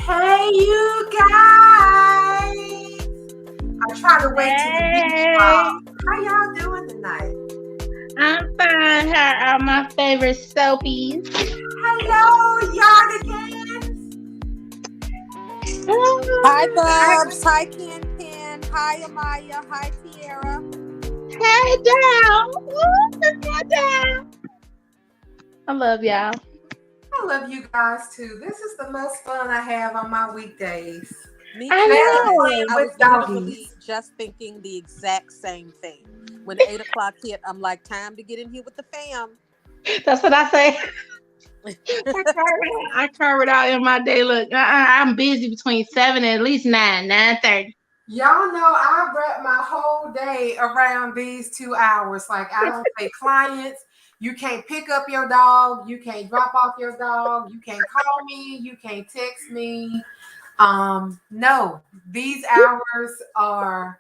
Hey, you guys! I try to wait till the beach Hey, falls. How y'all doing tonight? I'm fine. How are my favorite soapies? Hello, Yardigans! Hi, Bubs. Hi, Ken Ken. Hi, Amaya. Hi, Tiara. Hey, down. Down. I love y'all. I love you guys too. This is the most fun I have on my weekdays. Me I too, Especially Bubs. playing know. I with was literally doggies. just thinking the exact same thing. When 8 o'clock hit, I'm like, time to get in here with the fam. That's what I say. I carve it out in my day. Look, I'm busy between 7 and at least 9:30. Y'all know I wrap my whole day around these 2 hours. Like I don't say clients. You can't pick up your dog. You can't drop off your dog. You can't call me. You can't text me. No, these hours are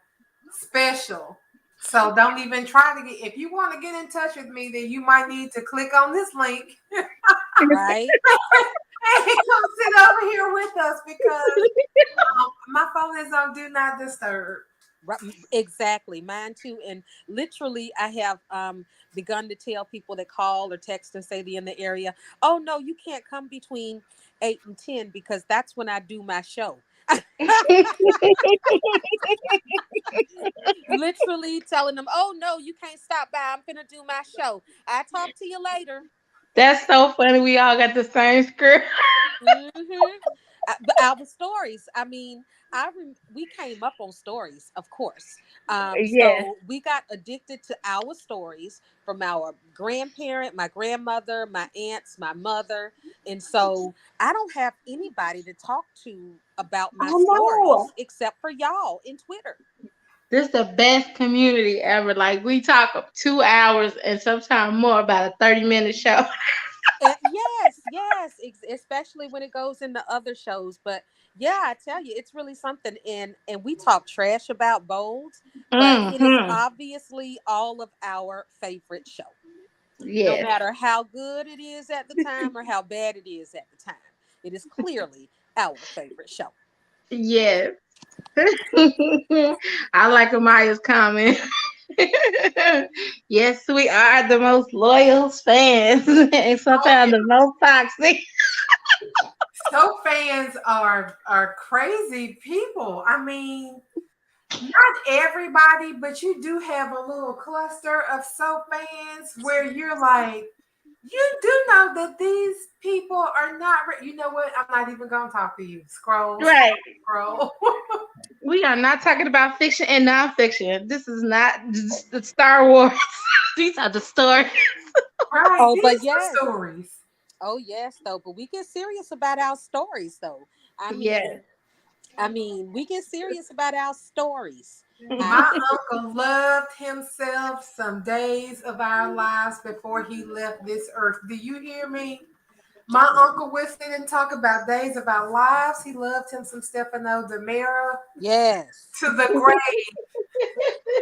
special. So don't even try to get if you want to get in touch with me, then you might need to click on this link Right? and come sit over here with us because my phone is on do not disturb. Right, exactly. Mine too. And literally, I have begun to tell people that call or text and say they're in the area, oh, no, you can't come between 8 and 10 because that's when I do my show. Literally telling them, "Oh no, you can't stop by. I'm gonna do my show. I talk to you later." That's so funny. We all got the same script. Mm-hmm. But our stories. I mean, we came up on stories, of course. Yes. So we got addicted to our stories from our grandparent, my grandmother, my aunts, my mother, and so I don't have anybody to talk to about I my know. stories except for y'all in Twitter. This the best community ever. Like we talk 2 hours and sometimes more about a 30-minute show. Yes, yes, especially when it goes into other shows. But yeah, I tell you, it's really something. And we talk trash about Bold, but it is Hmm. obviously all of our favorite show. No Yes. matter how good it is at the time or how bad it is at the time, it is clearly our favorite show. Yes. I like Amaya's comment. Yes, we are the most loyal fans and Oh sometimes yeah. the most toxic. Soap fans are crazy people. I mean, not everybody, but you do have a little cluster of soap fans where you're like, you do know that these people are not. You know what? I'm not even gonna talk to you. Scroll, Right. scroll. We are not talking about fiction and nonfiction. This is not the Star Wars. These are the stories. Right? Oh, but These are yes. stories. Oh, yes, though. But we get serious about our stories, though. I Yes. mean, we get serious about our stories. I My uncle loved himself some days of our lives before he left this earth. Do you hear me? My uncle would sit and talk about days of our lives. He loved him some Stefano DiMera yes. to the grave,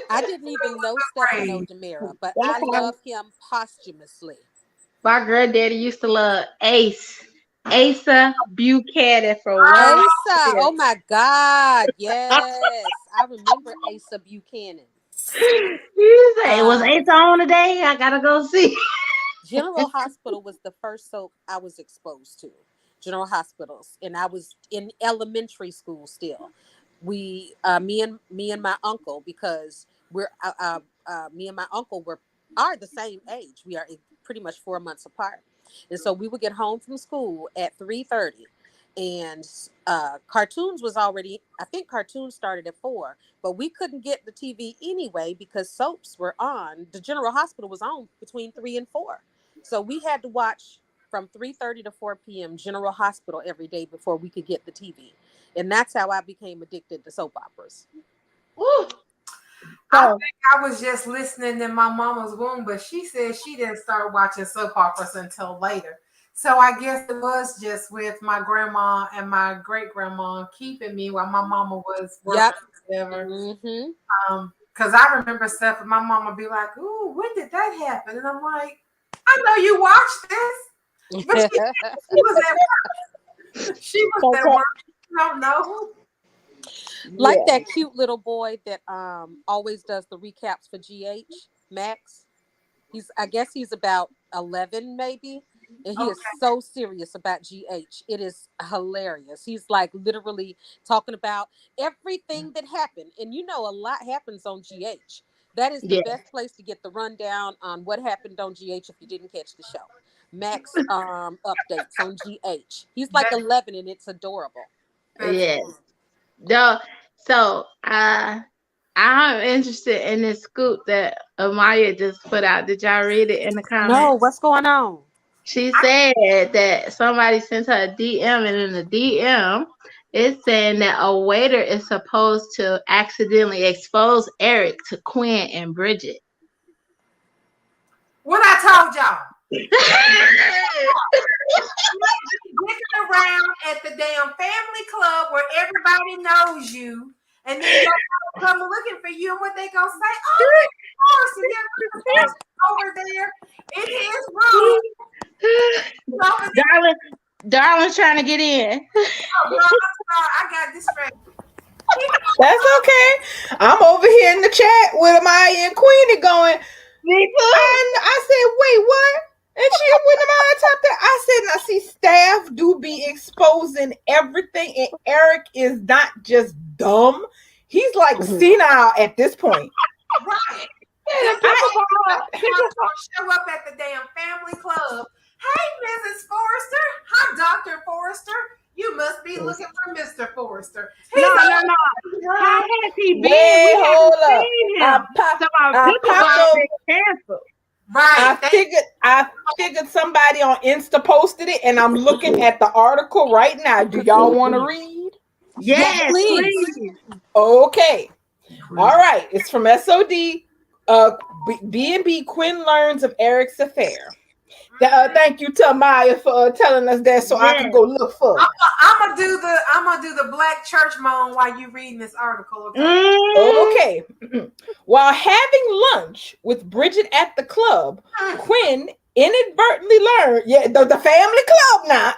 I didn't even know Stefano grave. DiMera, but That's I how love him posthumously. my granddaddy used to love Ace. Asa Buchanan for one. Asa, oh my God, yes, I remember Asa Buchanan. You say it was Um, Ace on today. I gotta go see. General Hospital was the first soap I was exposed to. General Hospitals, and I was in elementary school still. Me and my uncle, because me and my uncle are the same age. We are pretty much 4 months apart, and so we would get home from school at 3:30, and cartoons was already. I think cartoons started at 4, but we couldn't get the TV anyway because soaps were on. The General Hospital was on between 3 and 4, so we had to watch from 3:30 to 4 p.m. General Hospital every day before we could get the TV. And that's how I became addicted to soap operas. Woo. I So think I was just listening in my mama's womb, but she said she didn't start watching soap operas until later. So I guess it was just with my grandma and my great grandma keeping me while my mama was working Yep. or whatever. Hmm. Because I remember stuff, and my mama be like, "Ooh, when did that happen?" And I'm like, "I know you watched this," but she was at work. She was so at tell, work. You don't know. Like Yeah. that cute little boy that always does the recaps for GH, Max. I guess he's about 11 maybe, and he is so serious about GH. It is hilarious. He's like literally talking about everything that happened, and you know a lot happens on GH. That is the best place to get the rundown on what happened on GH if you didn't catch the show. Max updates on GH. He's like 11 and it's adorable. Yes. No, so I'm interested in this scoop that Amaya just put out. Did y'all read it in the comments? No, what's going on? She said that somebody sent her a DM, and in the DM, it's saying that a waiter is supposed to accidentally expose Eric to Quinn and Bridget. What I told y'all. Looking around at the damn family club where everybody knows you, and then y'all come looking for you, and what they gonna say? Oh, Forrester, over there in his room. Darling trying to get in. I got distracted. That's okay. I'm over here in the chat with Amaya and Queenie going. Me too. And I said, wait, what? And she went Amaya tapped that. I said, I see staff do be exposing everything, and Eric is not just dumb. He's like senile at this point. Right. Show up at the damn family club. Hey, Mrs. Forrester. Hi, Dr. Forrester. You must be looking for Mr. Forrester. No. How has he been? Wait, hold up. Right. I figured somebody on Insta posted it, and I'm looking at the article right now. Do y'all want to read? Yes, please. Okay. All right. It's from SOD. B&B Quinn learns of Eric's affair. Thank you to Maya for telling us that, so I can go look for it. I'm gonna do the black church moan while you reading this article. Okay. While having lunch with Bridget at the club, Quinn inadvertently learned, the family club now.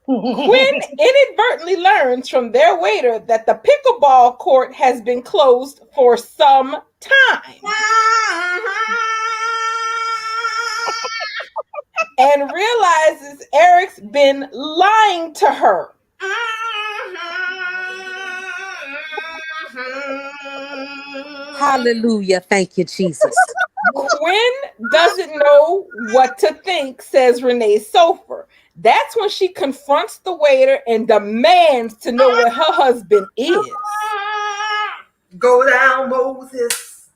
Quinn inadvertently learns from their waiter that the pickleball court has been closed for some time. And realizes Eric's been lying to her. Hallelujah. Thank you, Jesus. Quinn doesn't know what to think, says Renee Sofer. That's when she confronts the waiter and demands to know what her husband is. Go down, Moses.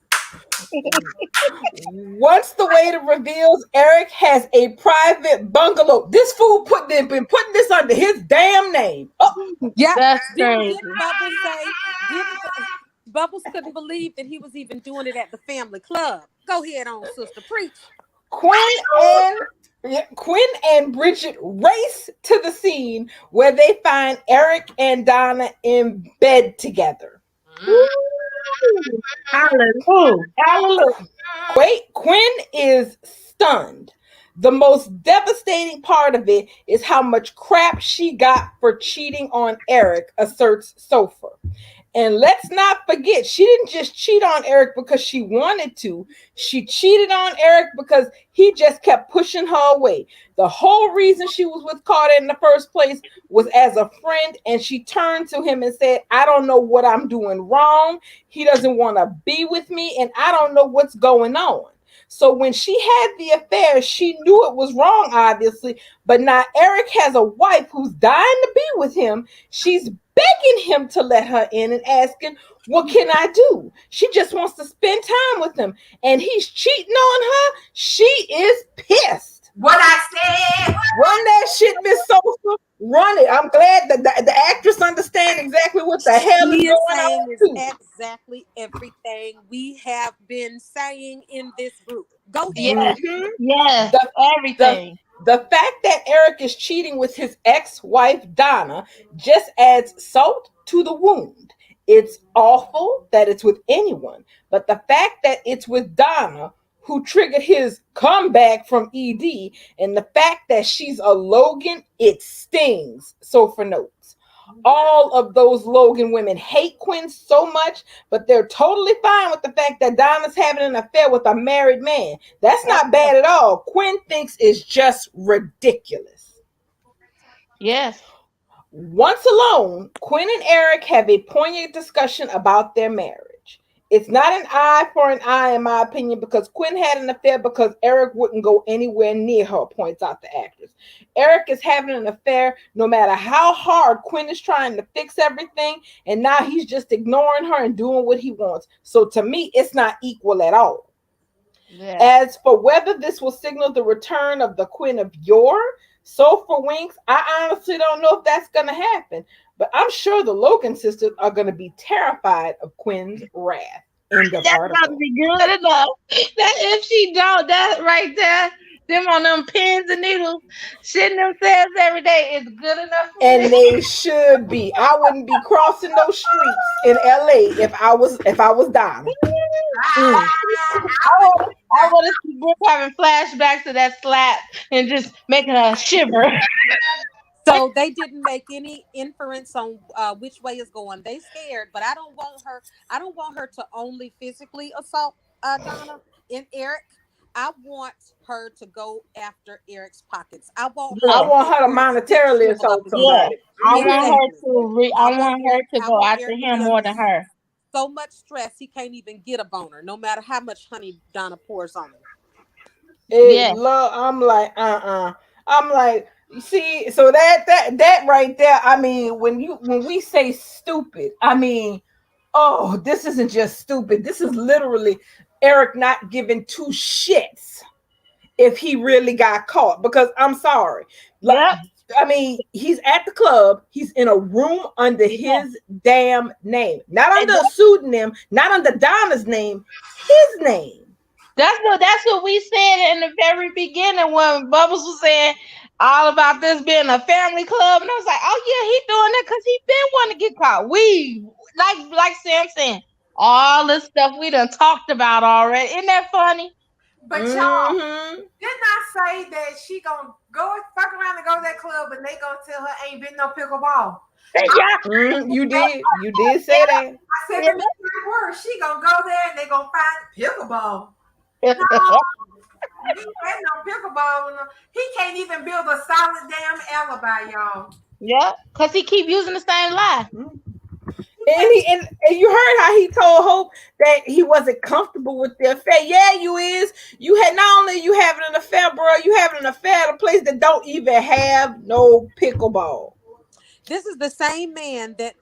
Once the waiter reveals Eric has a private bungalow, this fool been putting this under his damn name. Oh, yeah, that's crazy. Didn't Bubbles say? Bubbles couldn't believe that he was even doing it at the family club. Go ahead on, sister, preach. Quinn and Bridget race to the scene where they find Eric and Donna in bed together. Hallelujah. Quinn is stunned. The most devastating part of it is how much crap she got for cheating on Eric, asserts Sofer. And let's not forget, she didn't just cheat on Eric because she wanted to. She cheated on Eric because he just kept pushing her away. The whole reason she was with Carter in the first place was as a friend, and she turned to him and said, I don't know what I'm doing wrong. He doesn't want to be with me, and I don't know what's going on. So when she had the affair, she knew it was wrong, obviously, but now Eric has a wife who's dying to be with him. She's begging him to let her in and asking, what can I do? She just wants to spend time with him, and he's cheating on her. She is pissed. What I said. Run that shit, Miss Sosa. Run it. I'm glad that the actress understands exactly what the hell is going on. Is exactly everything we have been saying in this group. Go ahead. Yes, everything. The fact that Eric is cheating with his ex-wife, Donna, just adds salt to the wound. It's awful that it's with anyone, but the fact that it's with Donna, who triggered his comeback from ED, and the fact that she's a Logan, it stings. Sofa notes. All of those Logan women hate Quinn so much, but they're totally fine with the fact that Donna's having an affair with a married man. That's not bad at all. Quinn thinks it's just ridiculous. Yes. Once alone, Quinn and Eric have a poignant discussion about their marriage. It's not an eye for an eye, in my opinion, because Quinn had an affair because Eric wouldn't go anywhere near her, points out the actress. Eric is having an affair no matter how hard Quinn is trying to fix everything, and now he's just ignoring her and doing what he wants. So to me, it's not equal at all. Yeah. As for whether this will signal the return of the Quinn of yore, so for Winks, I honestly don't know if that's going to happen. But I'm sure the Logan sisters are going to be terrified of Quinn's wrath. End of That's article. gonna be good enough. That if she don't, that right there, them on them pins and needles, shitting themselves every day is good enough for And me. they should be. I wouldn't be crossing those streets in LA if I was Donna. I want to see Brooke having flashbacks to that slap and just making her shiver. So they didn't make any inference on which way it's going. They scared, but I don't want her. I don't want her to only physically assault Donna and Eric. I want her to go after Eric's pockets. I want her. I want her to Eric's monetarily shrivel assault up somebody. I again. want her to. I want her to I go want after Eric to him be more under than her. so much stress he can't even get a boner, no matter how much honey Donna pours on him. I'm like, I'm like, you see, so that right there. I mean, when we say stupid, I mean, oh, this isn't just stupid. This is literally Eric not giving two shits if he really got caught. Because I'm sorry, Yep. I mean, he's at the club. He's in a room under his damn name, not under a pseudonym, not under Donna's name, his name. That's what we said in the very beginning when Bubbles was saying all about this being a family club, and I was like, oh yeah, he doing that because he been wanting to get caught. We like Sam saying all this stuff we done talked about already. Isn't that funny? But y'all didn't I say that she gonna go fuck around and go to that club and they gonna tell her ain't been no pickleball? Yeah. You did say that. I said the next word, she gonna go there and they gonna find pickleball. No, he ain't no pickleball. No. He can't even build a solid damn alibi, y'all. Yeah, because he keep using the same lie. And you heard how he told Hope that he wasn't comfortable with the affair. Yeah, you is. You had not only you having an affair, bro, you having an affair at a place that don't even have no pickleball. This is the same man that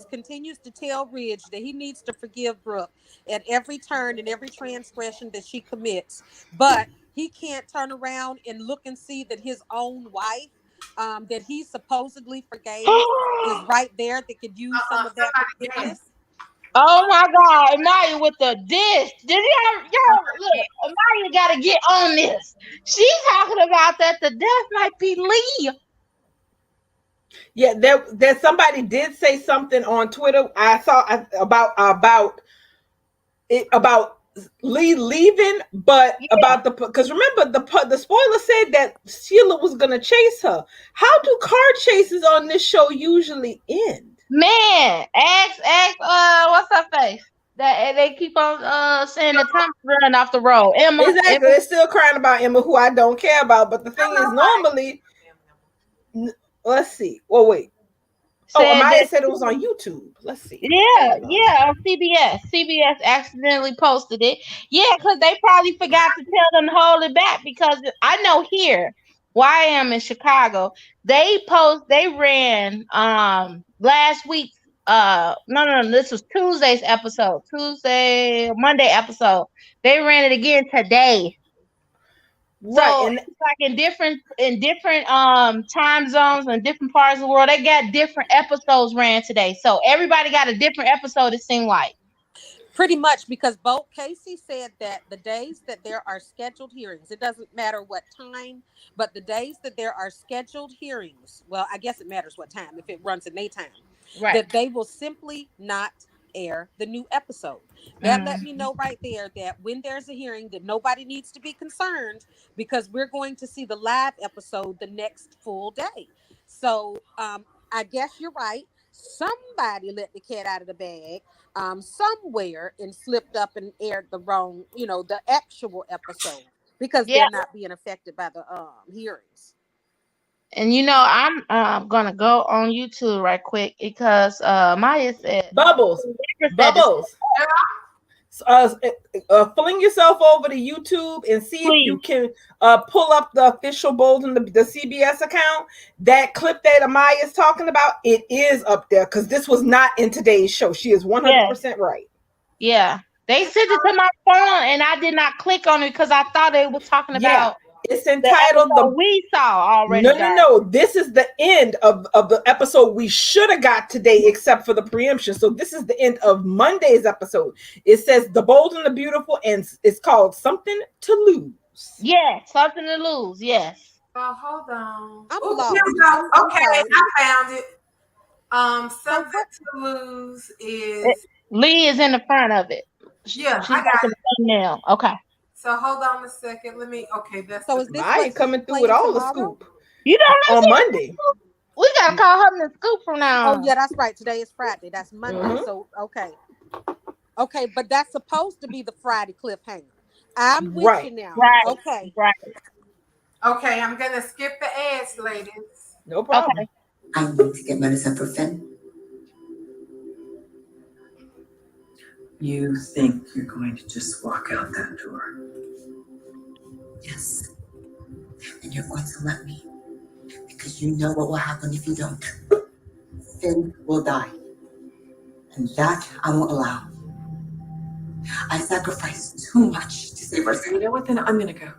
continues to tell Ridge that he needs to forgive Brooke at every turn and every transgression that she commits. But he can't turn around and look and see that his own wife, that he supposedly forgave, is right there that could use some of that forgiveness. Oh my God, Amaya with the dish. Did y'all look? Amaya got to get on this. She's talking about that the death might be Lee. Yeah, there somebody did say something on Twitter. I saw about Lee leaving, but about because remember the spoiler said that Sheila was gonna chase her. How do car chases on this show usually end? Man, ask what's her face? That they keep on saying the Thomas running off the road. Emma. Exactly. They're still crying about Emma, who I don't care about. But the thing is, normally, let's see. Well, wait. Amaya said it was on YouTube. Let's see. Yeah, on CBS. CBS accidentally posted it. Yeah, because they probably forgot to tell them to hold it back. Because I know here, where I am in Chicago, they ran last week. No, this was Tuesday's episode. Monday episode. They ran it again today. Right. So it's like in different time zones and different parts of the world, they got different episodes ran today. So everybody got a different episode, it seemed like. Pretty much, because both Casey said that the days that there are scheduled hearings, it doesn't matter what time, but the days that there are scheduled hearings, well, I guess it matters what time, if it runs in daytime, right, that they will simply not air the new episode. That let me know right there that when there's a hearing, that nobody needs to be concerned, because we're going to see the live episode the next full day. So I guess you're right. Somebody let the cat out of the bag somewhere and slipped up and aired the wrong, the actual episode, because Yeah. they're not being affected by the hearings. And I'm gonna go on YouTube right quick because Maya said Bubbles. Fling yourself over to YouTube and see if you can pull up the official Bolden, the CBS account. That clip that Amaya is talking about, it is up there because this was not in today's show. She is 100% right. Yeah. They sent it to my phone and I did not click on it because I thought they were talking about it's entitled the we saw already. No. This is the end of the episode we should have got today, except for the preemption. So this is the end of Monday's episode. It says The Bold and the Beautiful, and it's called Something to Lose. Yeah, Something to Lose. Yes. Oh, hold on. I'm lost. Here we go. Okay, I found it. Something to Lose is Lee is in the front of it. Yeah, She's I got the thumbnail. Okay. So hold on a second. That's so is this Maya coming through with all the scoop. You don't on Monday. We gotta call her the scoop from now on. Oh yeah, that's right. Today is Friday. That's Monday. So okay, but that's supposed to be the Friday cliffhanger. I'm with you now. Right. Okay. Right. Okay, I'm gonna skip the ads, ladies. No problem. Okay. I need to get medicine for Finn. You think you're going to just walk out that door? Yes. And you're going to let me. Because you know what will happen if you don't. Finn will die. And that I won't allow. I sacrificed too much to save our son. You know what? Then I'm going to go.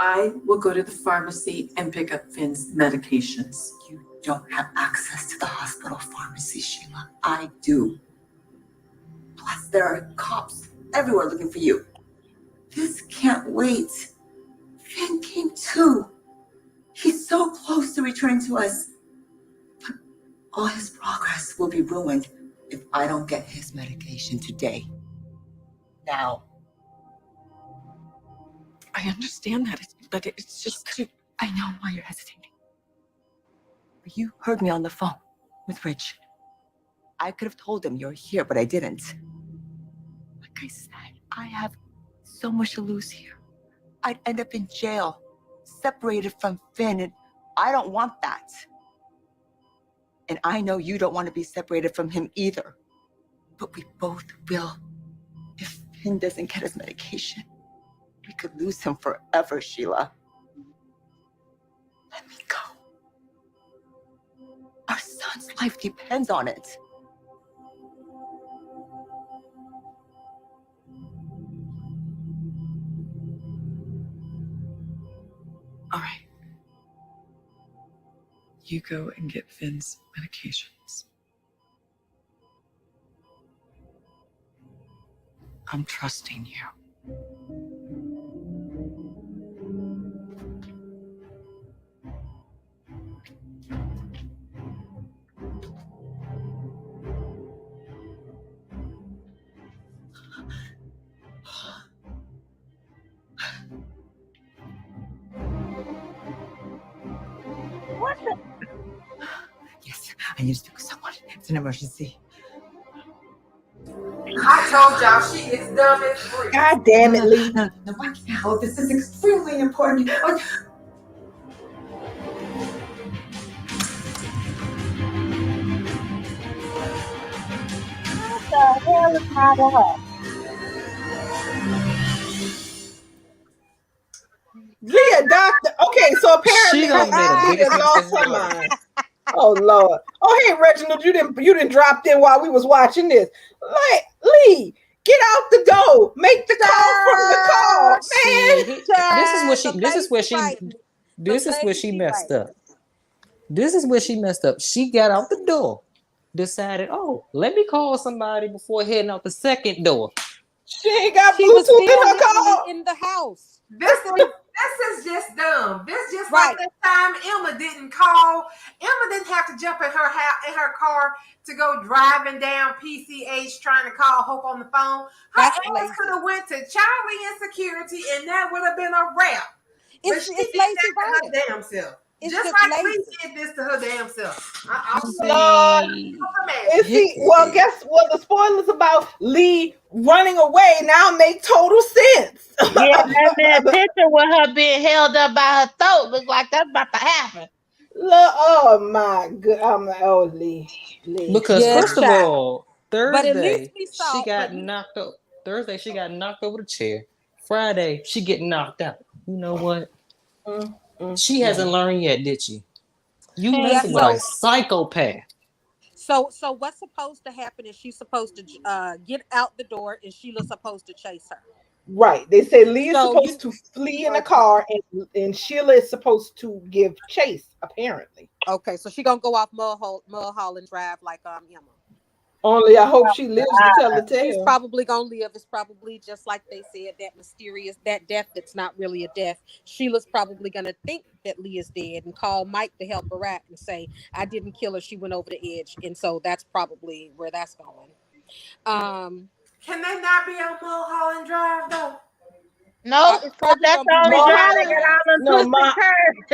I will go to the pharmacy and pick up Finn's medications. You don't have access to the hospital pharmacy, Sheila. I do. Plus, there are cops everywhere looking for you. This can't wait. Finn came too. He's so close to returning to us. But all his progress will be ruined if I don't get his medication today. Now. I understand that, but it's just too... I know why you're hesitating. But you heard me on the phone with Rich. I could have told him you're here, but I didn't. Like I said, I have so much to lose here. I'd end up in jail, separated from Finn, and I don't want that. And I know you don't want to be separated from him either. But we both will. If Finn doesn't get his medication, we could lose him forever, Sheila. Let me go. Our son's life depends on it. All right. You go and get Finn's medications. I'm trusting you. Yes, I need to speak with someone. It's an emergency. I told y'all she is dumb as free. God damn it, Lee. No, right now. This is extremely important. What the hell is wrong with her? Leah, doctor. Okay, so apparently She done made a bigger Leah lost mistake her than mind. Oh Lord. Oh hey Reginald, you didn't drop in while we was watching this. Like Lee, get out the door. Make the call from the car, man. This is where she messed up. This is where she messed up. She got out the door, decided, oh, let me call somebody before heading out the second door. She ain't got She was Bluetooth in her car. in the house. This This is just dumb. This just Right. like that time Emma didn't call. Emma didn't have to jump in her house in her car to go driving down PCH trying to call Hope on the phone. Her That's ass lazy. could have went to Charlie in security, and that would have been a wrap. But It's she lazy did that to writing. her damn self. It's Just just like Lee lazy. did this to her damn self. I'm Lord. And see, well, guess what? The spoilers about Lee running away now make total sense. Yeah, that picture with her being held up by her throat look like that's about to happen. Look, oh my god, I'm like, oh Lee. Because Yes, first of child. all, But at least Thursday we saw. she got knocked up. Thursday she got knocked over the chair. Friday she getting knocked out. You know what? She hasn't learned yet, did she? You Yeah, messing with a psychopath. So what's supposed to happen is she's supposed to get out the door, and Sheila's supposed to chase her. Right. They say Lee is So supposed to flee in a car, and Sheila is supposed to give chase, apparently. Okay, so she gonna go off Mulholland Drive like Emma. Only I hope she lives to tell the tale. She's probably gonna live. It's probably just like they said, that mysterious, that death that's not really a death. Sheila's probably gonna think that Lee is dead and call Mike to help her out and say, "I didn't kill her. She went over the edge." And so that's probably where that's going. Can they not be on Mulholland Drive though? No, It's probably that's the gonna be only drive Mulholland that got all the No, twisted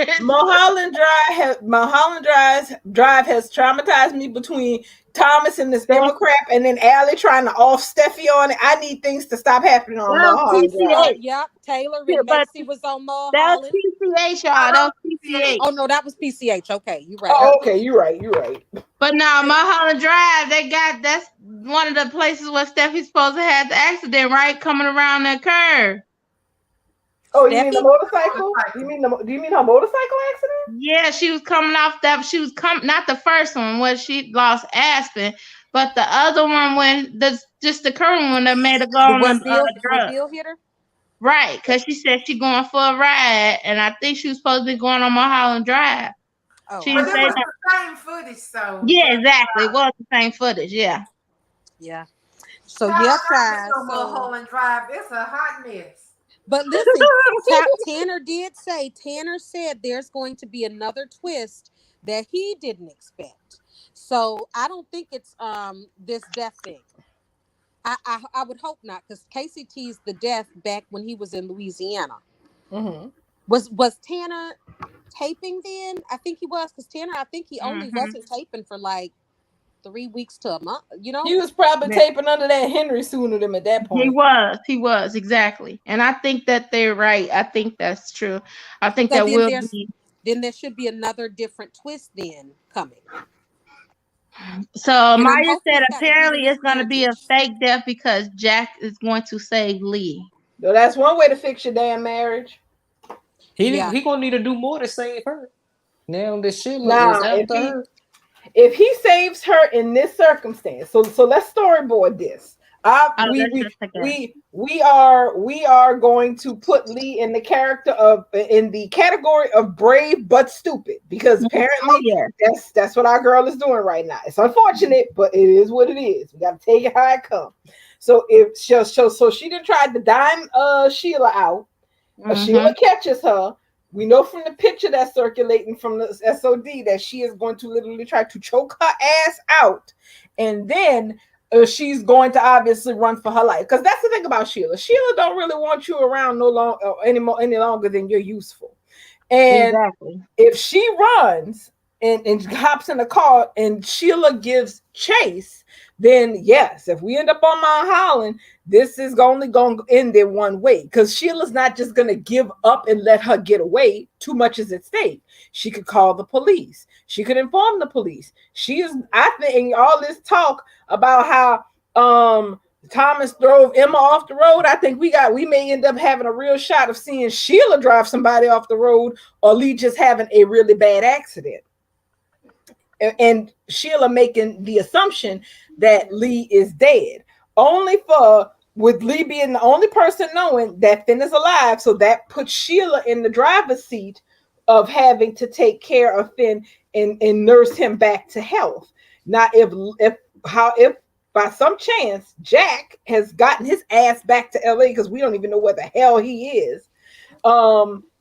curves. Mulholland Drive has traumatized me between Thomas and this Emma crap, and then Allie trying to off Steffi on it. I need things to stop happening on Mulholland Drive. Yep, Taylor Yeah, and but Macy was on That Mulholland. was PCH, y'all. That was PCH. Oh no, that was PCH. Okay, you're right. Oh, okay, you're right. But now Mulholland Drive, that's one of the places where Steffi's supposed to have the accident, right? Coming around that curve. Oh, you mean the motorcycle? Do you mean her motorcycle accident? Yeah, she was coming off that. She was not the first one where she lost Aspen, but the other one when just the current one that made her go on When the drug. Bill hit her? Right, because she said she going for a ride, and I think she was supposed to be going on Mulholland Drive. Oh, She But didn't it say was that. the same footage, so Yeah, exactly. It was the same footage. Yeah. yeah. So yeah, guys. on Mulholland Drive, it's a hot mess. But listen, Tanner said there's going to be another twist that he didn't expect. So I don't think it's this death thing. I would hope not, because Casey teased the death back when he was in Louisiana. Mm-hmm. Was Tanner taping then? I think he was, because Tanner, I think he only wasn't taping for like 3 weeks to a month. You know, He was probably taping under that Henry sooner than at that point. He was exactly, and I think that they're right. I think that's true. I think So that then will there's- be. then there should be another different twist then coming. So I'm Maya hoping said it's gotta do apparently with it's going to be a heritage. fake death because Jack is going to save Lee. So that's one way to fix your damn marriage. He Yeah. gonna need to do more to save her. Now this shit Nah, is after her. If he saves her in this circumstance, so let's storyboard this. We are going to put Lee in the category of brave but stupid, because apparently that's what our girl is doing right now. It's unfortunate, but it is what it is. We got to take it how it comes. So if she done tried to dime Sheila out. Sheila catches her. We know from the picture that's circulating from the SOD that she is going to literally try to choke her ass out, and then she's going to obviously run for her life. Because that's the thing about Sheila. Sheila don't really want you around any longer than you're useful. And if she runs and hops in the car and Sheila gives chase, then yes, if we end up on Mount Holland, this is only going to end in one way, because Sheila's not just going to give up and let her get away. Too much is at stake. She could call the police. She could inform the police. I think all this talk about how Thomas drove Emma off the road, I think we may end up having a real shot of seeing Sheila drive somebody off the road, or Lee just having a really bad accident. And Sheila making the assumption that Lee is dead, with Lee being the only person knowing that Finn is alive. So that puts Sheila in the driver's seat of having to take care of Finn and nurse him back to health. Now, if by some chance Jack has gotten his ass back to LA, because we don't even know where the hell he is,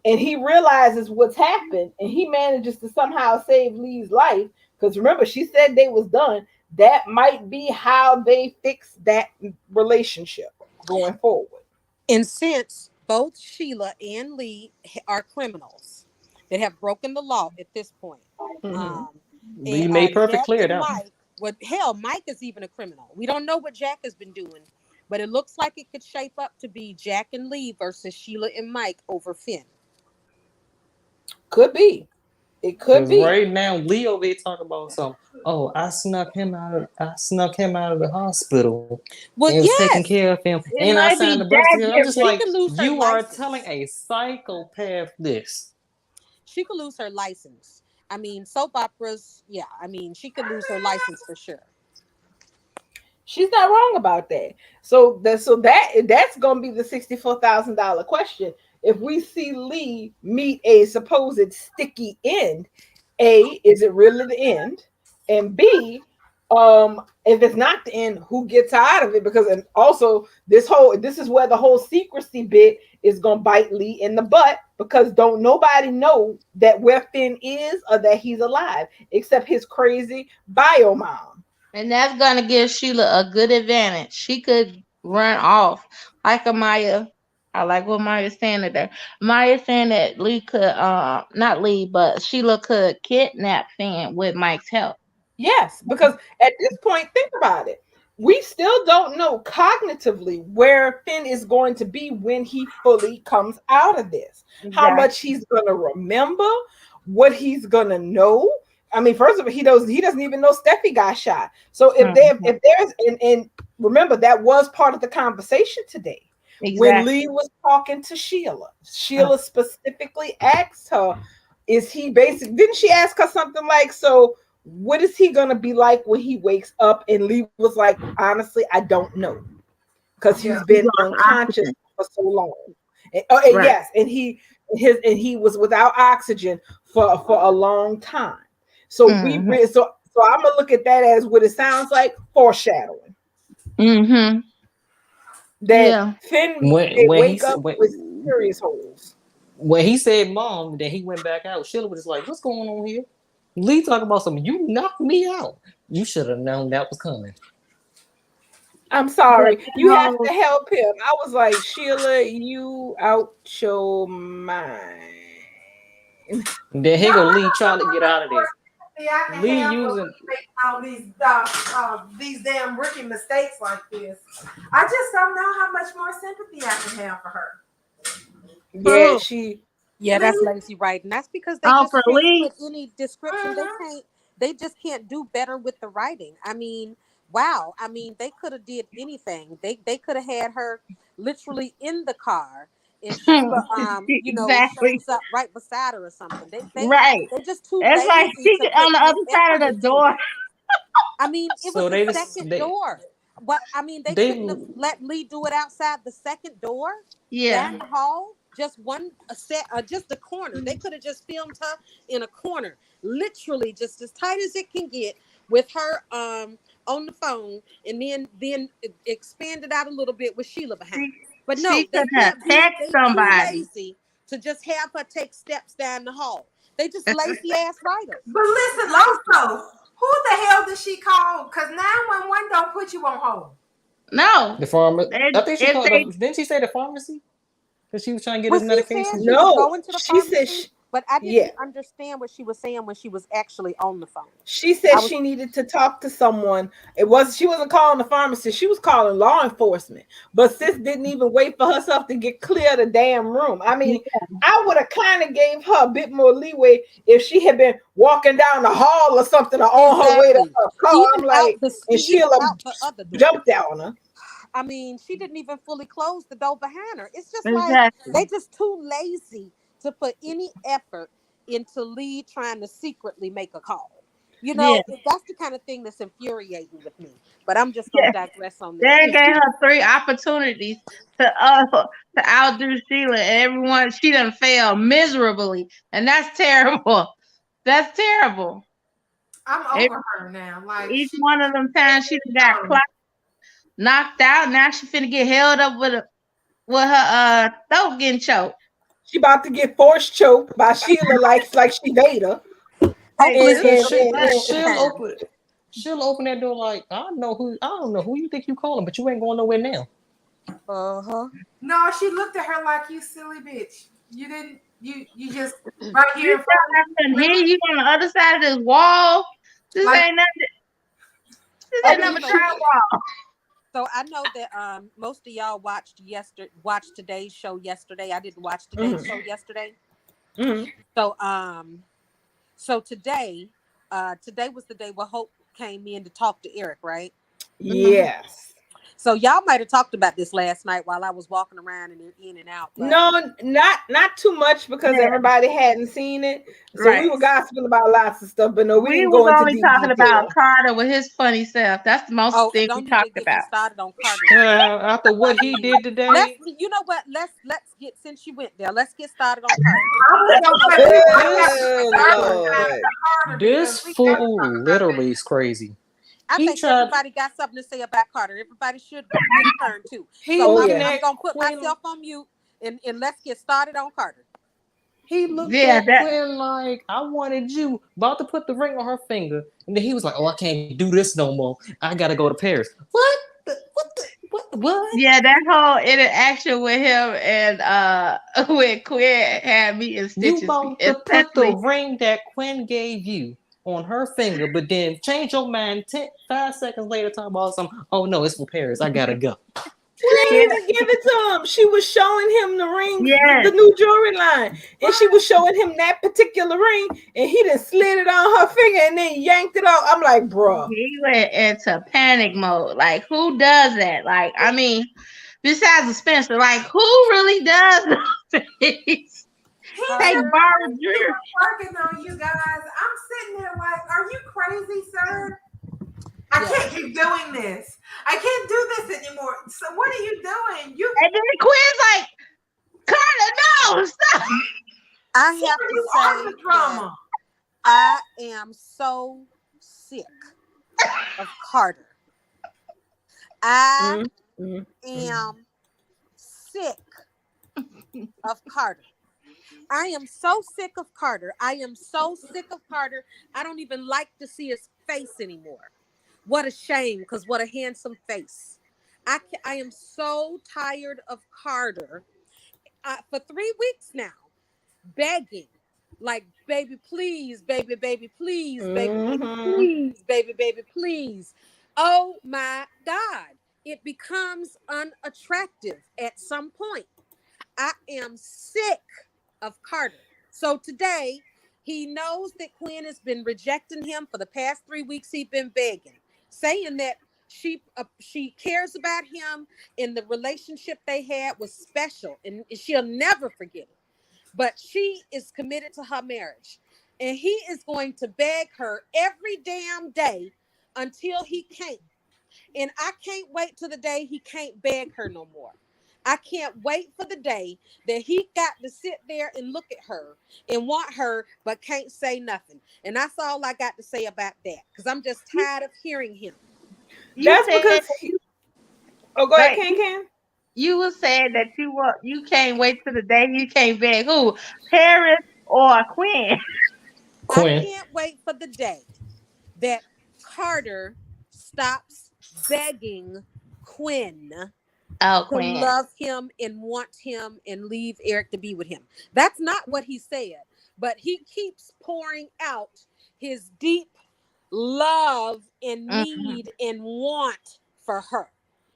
and he realizes what's happened, and he manages to somehow save Lee's life. Because remember, she said they was done. That might be how they fix that relationship going forward. And since both Sheila and Lee are criminals that have broken the law at this point, Lee made perfect Jack clear and that. Mike, well, hell, Mike is even a criminal. We don't know what Jack has been doing, but it looks like it could shape up to be Jack and Lee versus Sheila and Mike over Finn. Could be. It could be. Right now, Lee over here talking about something. Oh, I snuck him out of the hospital. Well, and was yes. taking care of him. It And I might signed be the birth certificate. I'm just She like, could lose her you are license. telling a psychopath this. She could lose her license. I mean, soap operas, yeah. I mean, she could lose her license for sure. She's not wrong about that. So that's gonna be the $64,000 question. If we see Lee meet a supposed sticky end, A, is it really the end? And B, if it's not the end, who gets out of it? Because and also this is where the whole secrecy bit is gonna bite Lee in the butt, because don't nobody know that where Finn is or that he's alive except his crazy bio mom. And that's gonna give Sheila a good advantage. She could run off like Amaya. I like what Maya's saying there. Maya's saying that Lee could not Lee, but Sheila could kidnap Finn with Mike's help. Yes, because at this point, think about it. We still don't know cognitively where Finn is going to be when he fully comes out of this. How much he's going to remember, what he's going to know. I mean, first of all, he doesn't even know Steffi got shot. So if there's and remember, that was part of the conversation today. Exactly. When Lee was talking to Sheila specifically asked her, is he basic? Didn't she ask her something like, so what is he going to be like when he wakes up? And Lee was like, honestly, I don't know. Because he's been unconscious for so long. And yes, and he was without oxygen for a long time. So so I'm gonna look at that as what it sounds like, foreshadowing. Mm-hmm. That Finn wake up with serious holes. When he said mom, then he went back out. Sheila was just like, what's going on here? Lee talking about something. You knocked me out. You should have known that was coming. I'm sorry. You have to help him. I was like, Sheila, you out your mind. And then he go Lee trying to get out of there. See, I can Lee have using all these damn rookie mistakes like this. I just don't know how much more sympathy I can have for her. Yeah, that's lazy writing. That's because they just can't put any description. They just can't do better with the writing. I mean, wow. I mean, they could have did anything. They could have had her literally in the car. And Sheila, shows up right beside her or something. They're just too lazy. It's like she's on the other side of the door. I mean, it was the second door. But I mean, they couldn't have let Lee do it outside the second door. Yeah, down the hall, just just a corner. They could have just filmed her in a corner, literally just as tight as it can get, with her on the phone, and then expanded out a little bit with Sheila behind. But no, they too lazy to just have her take steps down the hall. They just lazy ass writers. But listen, also, who the hell did she call? Because 911 don't put you on hold. No, the pharmacy. I think she called. Didn't she say the pharmacy? Because she was trying to get his medication. No, she said. But I didn't Yeah. understand what she was saying when she was actually on the phone. She said she needed to talk to someone. She wasn't calling the pharmacist. She was calling law enforcement. But sis didn't even wait for herself to get clear of the damn room. I mean, I would have kind of gave her a bit more leeway if she had been walking down the hall or something or on her way to her car. I'm like, and Sheila jumped out on her. I mean, she didn't even fully close the door behind her. It's just like they just too lazy to put any effort into Lee trying to secretly make a call. You know, that's the kind of thing that's infuriating with me. But I'm just going to digress on this. They gave her 3 opportunities to outdo Sheila, and she done failed miserably, and that's terrible. That's terrible. I'm over her now. Like each one of them times she got knocked out. Now she finna get held up with her throat getting choked. She about to get force choked by Sheila like she Vader. Hopefully, And- She'll open that door like, I don't know who you think you calling, but you ain't going nowhere now. uh-huh. No, she looked at her like, you silly bitch. You didn't. You just right here. You in front of I can me. hear you on the other side of this wall. This Like- ain't nothing. This ain't nothing but drywall. So I know that most of y'all watched today's show yesterday. I didn't watch today's show yesterday. Mhm. So today was the day where Hope came in to talk to Eric, right? Yes. So y'all might have talked about this last night while I was walking around and in and out. but- No, not too much because everybody hadn't seen it. So Right. we were gossiping about lots of stuff, but no, we didn't was go into only deep talking detail. about Carter with his funny self. That's the most thing don't we even talked get me about. started on Carter. After what he did today, You know what? Let's get, since you went there, let's get started on Carter. I was gonna say, Good Lord. Carter this because we gotta fool talk about literally is crazy. I He think tried- everybody got something to say about Carter. Everybody should get a turn too. He So looking I'm at gonna put Quinn- myself on mute and let's get started on Carter. He looked Yeah, at that- Quinn like, I wanted you, about to put the ring on her finger, and then he was like, oh, I can't do this no more. I gotta go to Paris. What? What? Yeah, that whole interaction with him and with Quinn had me in You stitches. about to put the Especially ring that Quinn gave you on her finger, but then change your mind 5 seconds later, talking about something. Oh no, it's for Paris. I gotta go. She didn't even give it to him. She was showing him the ring, Yes. the new jewelry line, and she was showing him that particular ring, and he just slid it on her finger and then yanked it off. I'm like, bruh. he went into panic mode. Like, who does that? Like, I mean, besides the Spencer, like, who really does those things? Take Carter, borrowed jewelry. working on you guys. I'm sitting there like, are you crazy, sir? I Yeah. can't keep doing this. I can't do this anymore. So what are you doing? You And then Quinn's like, Carter, no, stop. I have you to are say the drama. that I am so sick of Carter. I am sick of Carter. I am so sick of Carter. I am so sick of Carter. I don't even like to see his face anymore. What a shame, because what a handsome face. I am so tired of Carter. For 3 weeks now, begging, like, baby, please, baby, please, baby, please, baby, please. Oh my God. It becomes unattractive at some point. I am sick of Carter. So today, he knows that Quinn has been rejecting him for the past 3 weeks. He's been begging, saying that she cares about him and the relationship they had was special and she'll never forget it. But she is committed to her marriage, and he is going to beg her every damn day until he can't. And I can't wait till the day he can't beg her no more. I can't wait for the day that he got to sit there and look at her and want her, but can't say nothing. And that's all I got to say about that, because I'm just tired of hearing him. That's because. Oh, go ahead, Can. You were saying that you can't wait till the day you can't beg who? Paris or Quinn? Quinn. I can't wait for the day that Carter stops begging Quinn Oh, to Quinn. love him and want him and leave Eric to be with him. That's not what he said, but he keeps pouring out his deep love and need and want for her.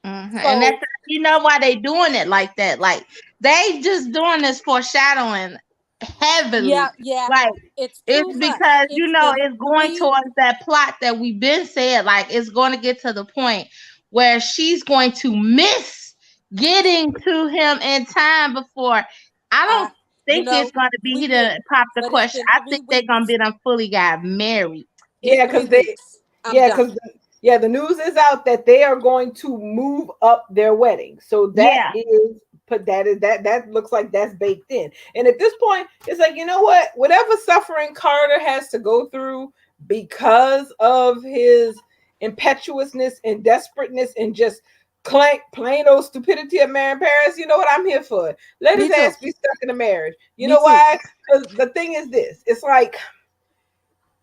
Mhm. So- And that's, you know why they doing it like that. Like, they just doing this foreshadowing heavily. Yeah. Like, It's it's too because much. it's going towards that plot that we've been saying. Like, it's going to get to the point where she's going to miss getting to him in time before. I don't think it's going to be he done pop the but it's question. been I think they're going to be done fully got married. Yeah, because the news is out that they are going to move up their wedding. So that looks like that's baked in. And at this point, it's like, you know what? Whatever suffering Carter has to go through because of his impetuousness and desperateness and just plain old stupidity of marrying Paris. You know what? I'm here for it. Let Me his too. ass be stuck in a marriage. You Me know too. why? Because the thing is this. It's like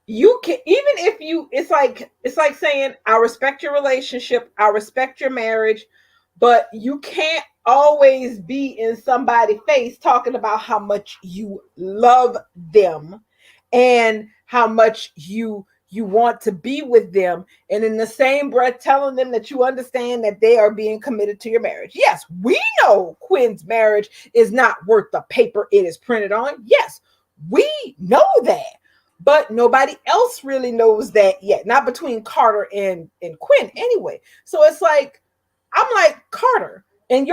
you can, even if you, it's like saying, I respect your relationship, I respect your marriage, but you can't always be in somebody's face talking about how much you love them and how much you want to be with them, and in the same breath telling them that you understand that they are being committed to your marriage. Yes, we know Quinn's marriage is not worth the paper it is printed on. Yes, we know that, but nobody else really knows that yet, not between Carter and Quinn anyway. So it's like, I'm like, Carter, and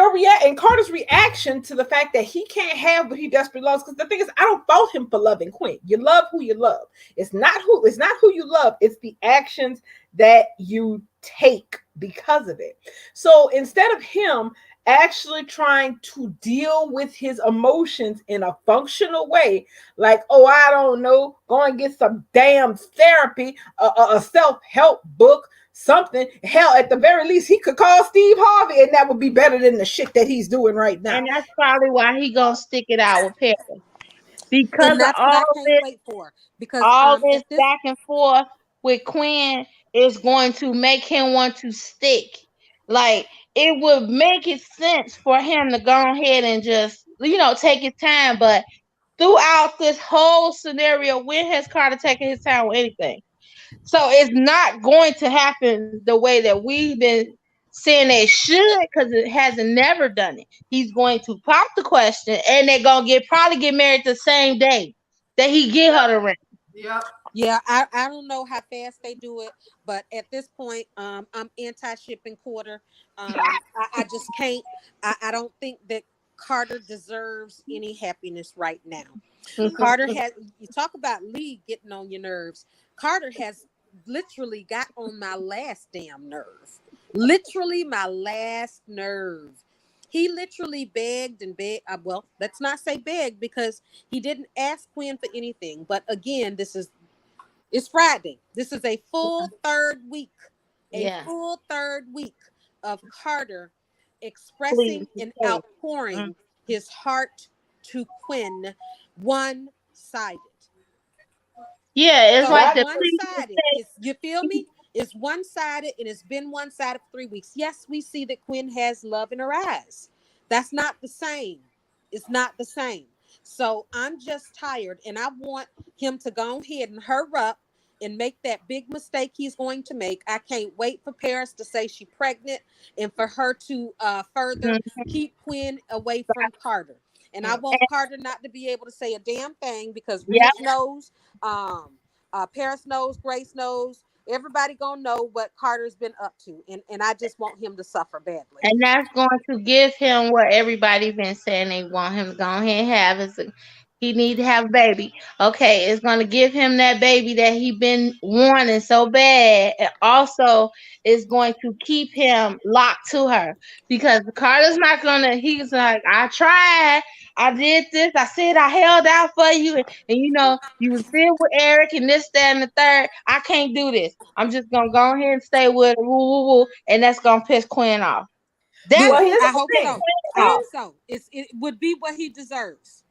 Carter's reaction to the fact that he can't have what he desperately loves. Because the thing is, I don't fault him for loving Quinn. You love who you love. It's not who you love. It's the actions that you take because of it. So instead of him actually trying to deal with his emotions in a functional way, like, oh, I don't know, go and get some damn therapy, a self-help book, something. Hell, at the very least, he could call Steve Harvey, and that would be better than the shit that he's doing right now. And that's probably why he gonna stick it out with Paris. Because And of that's what I can't wait for. Because all this at this back and forth with Quinn is going to make him want to stick. Like, it would make it sense for him to go ahead and just, take his time. But throughout this whole scenario, when has Carter taken his time with anything? So it's not going to happen the way that we've been saying it should, because it hasn't never done it. He's going to pop the question, and they're gonna probably get married the same day that he get her the ring. Yep. Yeah, I don't know how fast they do it, but at this point, I'm anti-shipping Quarter. I just can't. I don't think that Carter deserves any happiness right now. Carter has. You talk about Lee getting on your nerves. Carter has literally got on my last damn nerve. Literally my last nerve. He literally begged and begged. Well, let's not say begged, because he didn't ask Quinn for anything. But again, it's Friday. This is a full third week. Yeah. Full third week of Carter expressing and outpouring his heart to Quinn, one-sided. Yeah, it's So like the one-sided. You feel me? It's one-sided, and it's been one-sided for 3 weeks. Yes, we see that Quinn has love in her eyes. That's not the same. It's not the same. So I'm just tired, and I want him to go ahead and hurry up and make that big mistake he's going to make. I can't wait for Paris to say she's pregnant, and for her to further keep Quinn away from Carter. And I want Carter not to be able to say a damn thing, because Ridge knows, Paris knows, Grace knows. Everybody gonna know what Carter's been up to, and I just want him to suffer badly. And that's going to give him what everybody been saying they want him to go ahead and have. He need to have a baby. Okay, it's going to give him that baby that he been wanting so bad. And also, it's going to keep him locked to her, because Carter's not going to, he's like, I tried. I did this. I said I held out for you. And you was there with Eric and this, that, and the third. I can't do this. I'm just going to go ahead and stay with woo, woo, woo. And that's going to piss Quinn off. I hope so. I hope so. It would be what he deserves.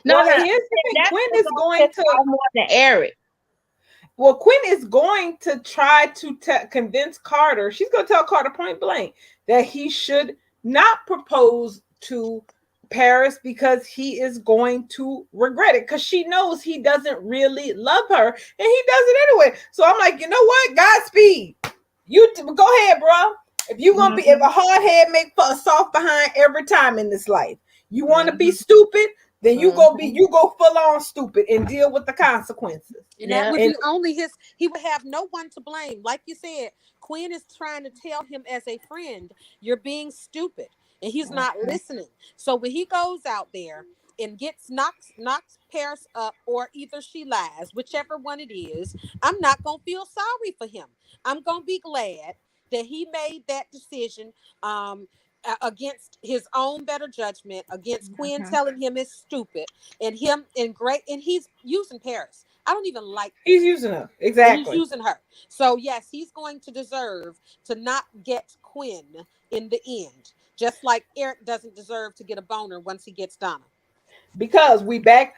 No, here's the thing. Quinn is going to more than Eric. Well, Quinn is going to try to convince Carter. She's going to tell Carter point blank that he should not propose to Paris, because he is going to regret it, because she knows he doesn't really love her, and he does it anyway. So I'm like, you know what? Godspeed. You go ahead, bro. If you gonna be, if a hard head make a soft behind every time in this life, you want to be stupid, then you go full on stupid and deal with the consequences. And that would be only his. He would have no one to blame. Like you said, Quinn is trying to tell him as a friend, you're being stupid, and he's not listening. So when he goes out there and knocks Paris up, or either she lies, whichever one it is, I'm not gonna feel sorry for him. I'm gonna be glad that he made that decision. against his own better judgment, against Quinn telling him it's stupid, and him and great, and he's using Paris. I don't even like. He's using her. He's Exactly. using her. So yes, he's going to deserve to not get Quinn in the end, just like Eric doesn't deserve to get a boner once he gets Donna. Because we back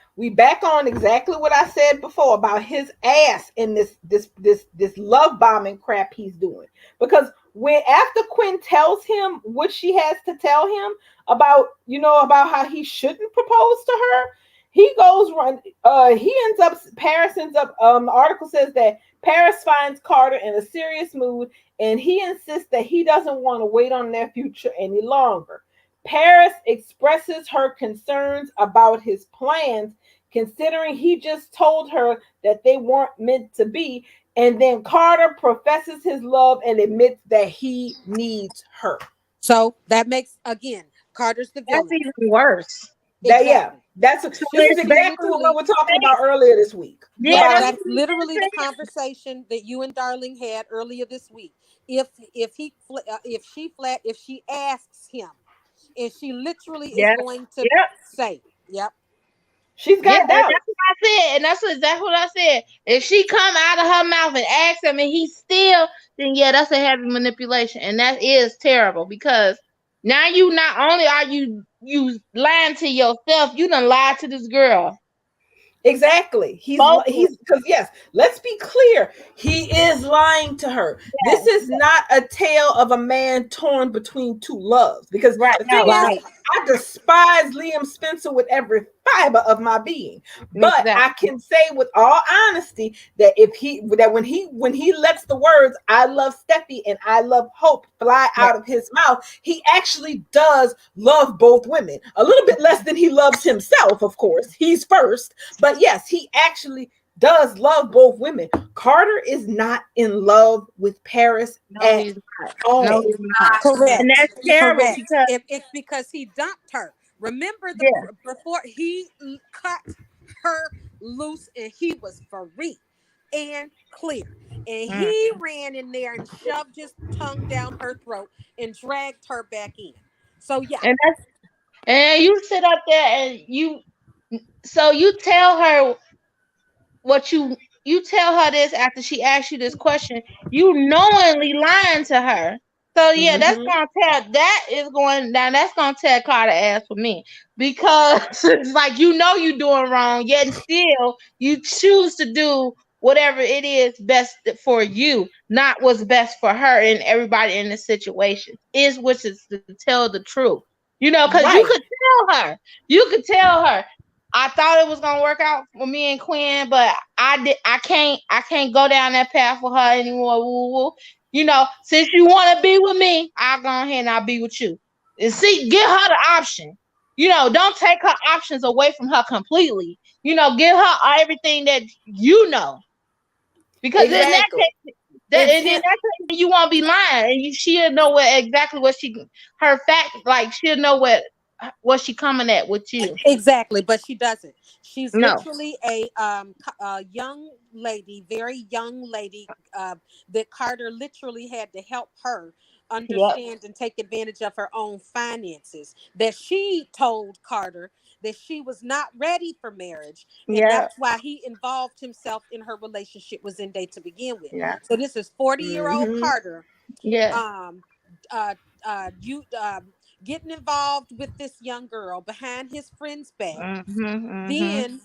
on exactly what I said before about his ass in this love bombing crap he's doing. Because when after Quinn tells him what she has to tell him about, about how he shouldn't propose to her, he goes run. Paris ends up. The article says that Paris finds Carter in a serious mood, and he insists that he doesn't want to wait on their future any longer. Paris expresses her concerns about his plans, considering he just told her that they weren't meant to be. And then Carter professes his love and admits that he needs her. So that makes, again, Carter's the villain. That's even worse. This is exactly what we were talking about earlier this week. Yeah, that's literally the conversation that you and Darling had earlier this week. If she asks him, and she literally is going to say, she's got doubts. That's what I said, and that's exactly what I said. If she come out of her mouth and asks him, and he still, then that's a heavy manipulation, and that is terrible because now you not only are you lying to yourself, you done lied to this girl. Exactly. He's because yes, let's be clear. He is lying to her. Yes. This is not a tale of a man torn between two loves. Because the thing is, I despise Liam Spencer with every fiber of my being. But I can say with all honesty that when he lets the words "I love Steffi" and "I love Hope" fly out of his mouth, he actually does love both women. A little bit less than he loves himself, of course. He's first, but yes, he actually does love both women. Carter is not in love with Paris at all. No, he's not. Correct. And that's terrible because it's because he dumped her. Remember before he cut her loose and he was free and clear. And he ran in there and shoved his tongue down her throat and dragged her back in. So and you sit up there and you tell her what you tell her this after she asks you this question, you knowingly lying to her. So that's gonna tell Carter ass for me because it's like you're doing wrong, yet still you choose to do whatever it is best for you, not what's best for her and everybody in the situation. Which is to tell the truth, because you could tell her. I thought it was gonna work out for me and Quinn, but I can't go down that path with her anymore. Woo. Since you want to be with me, I'll go ahead and I'll be with you. And see, give her the option. Don't take her options away from her completely. Give her everything that because in that case, you won't be lying, and she'll know her fact. Like she'll know what she coming at with you. Exactly, but she doesn't. She's literally a young lady, very young lady that Carter literally had to help her understand and take advantage of her own finances. That she told Carter that she was not ready for marriage, and that's why he involved himself in her relationship with Zendaya to begin with. So this is 40-year-old Carter. Getting involved with this young girl behind his friend's back, then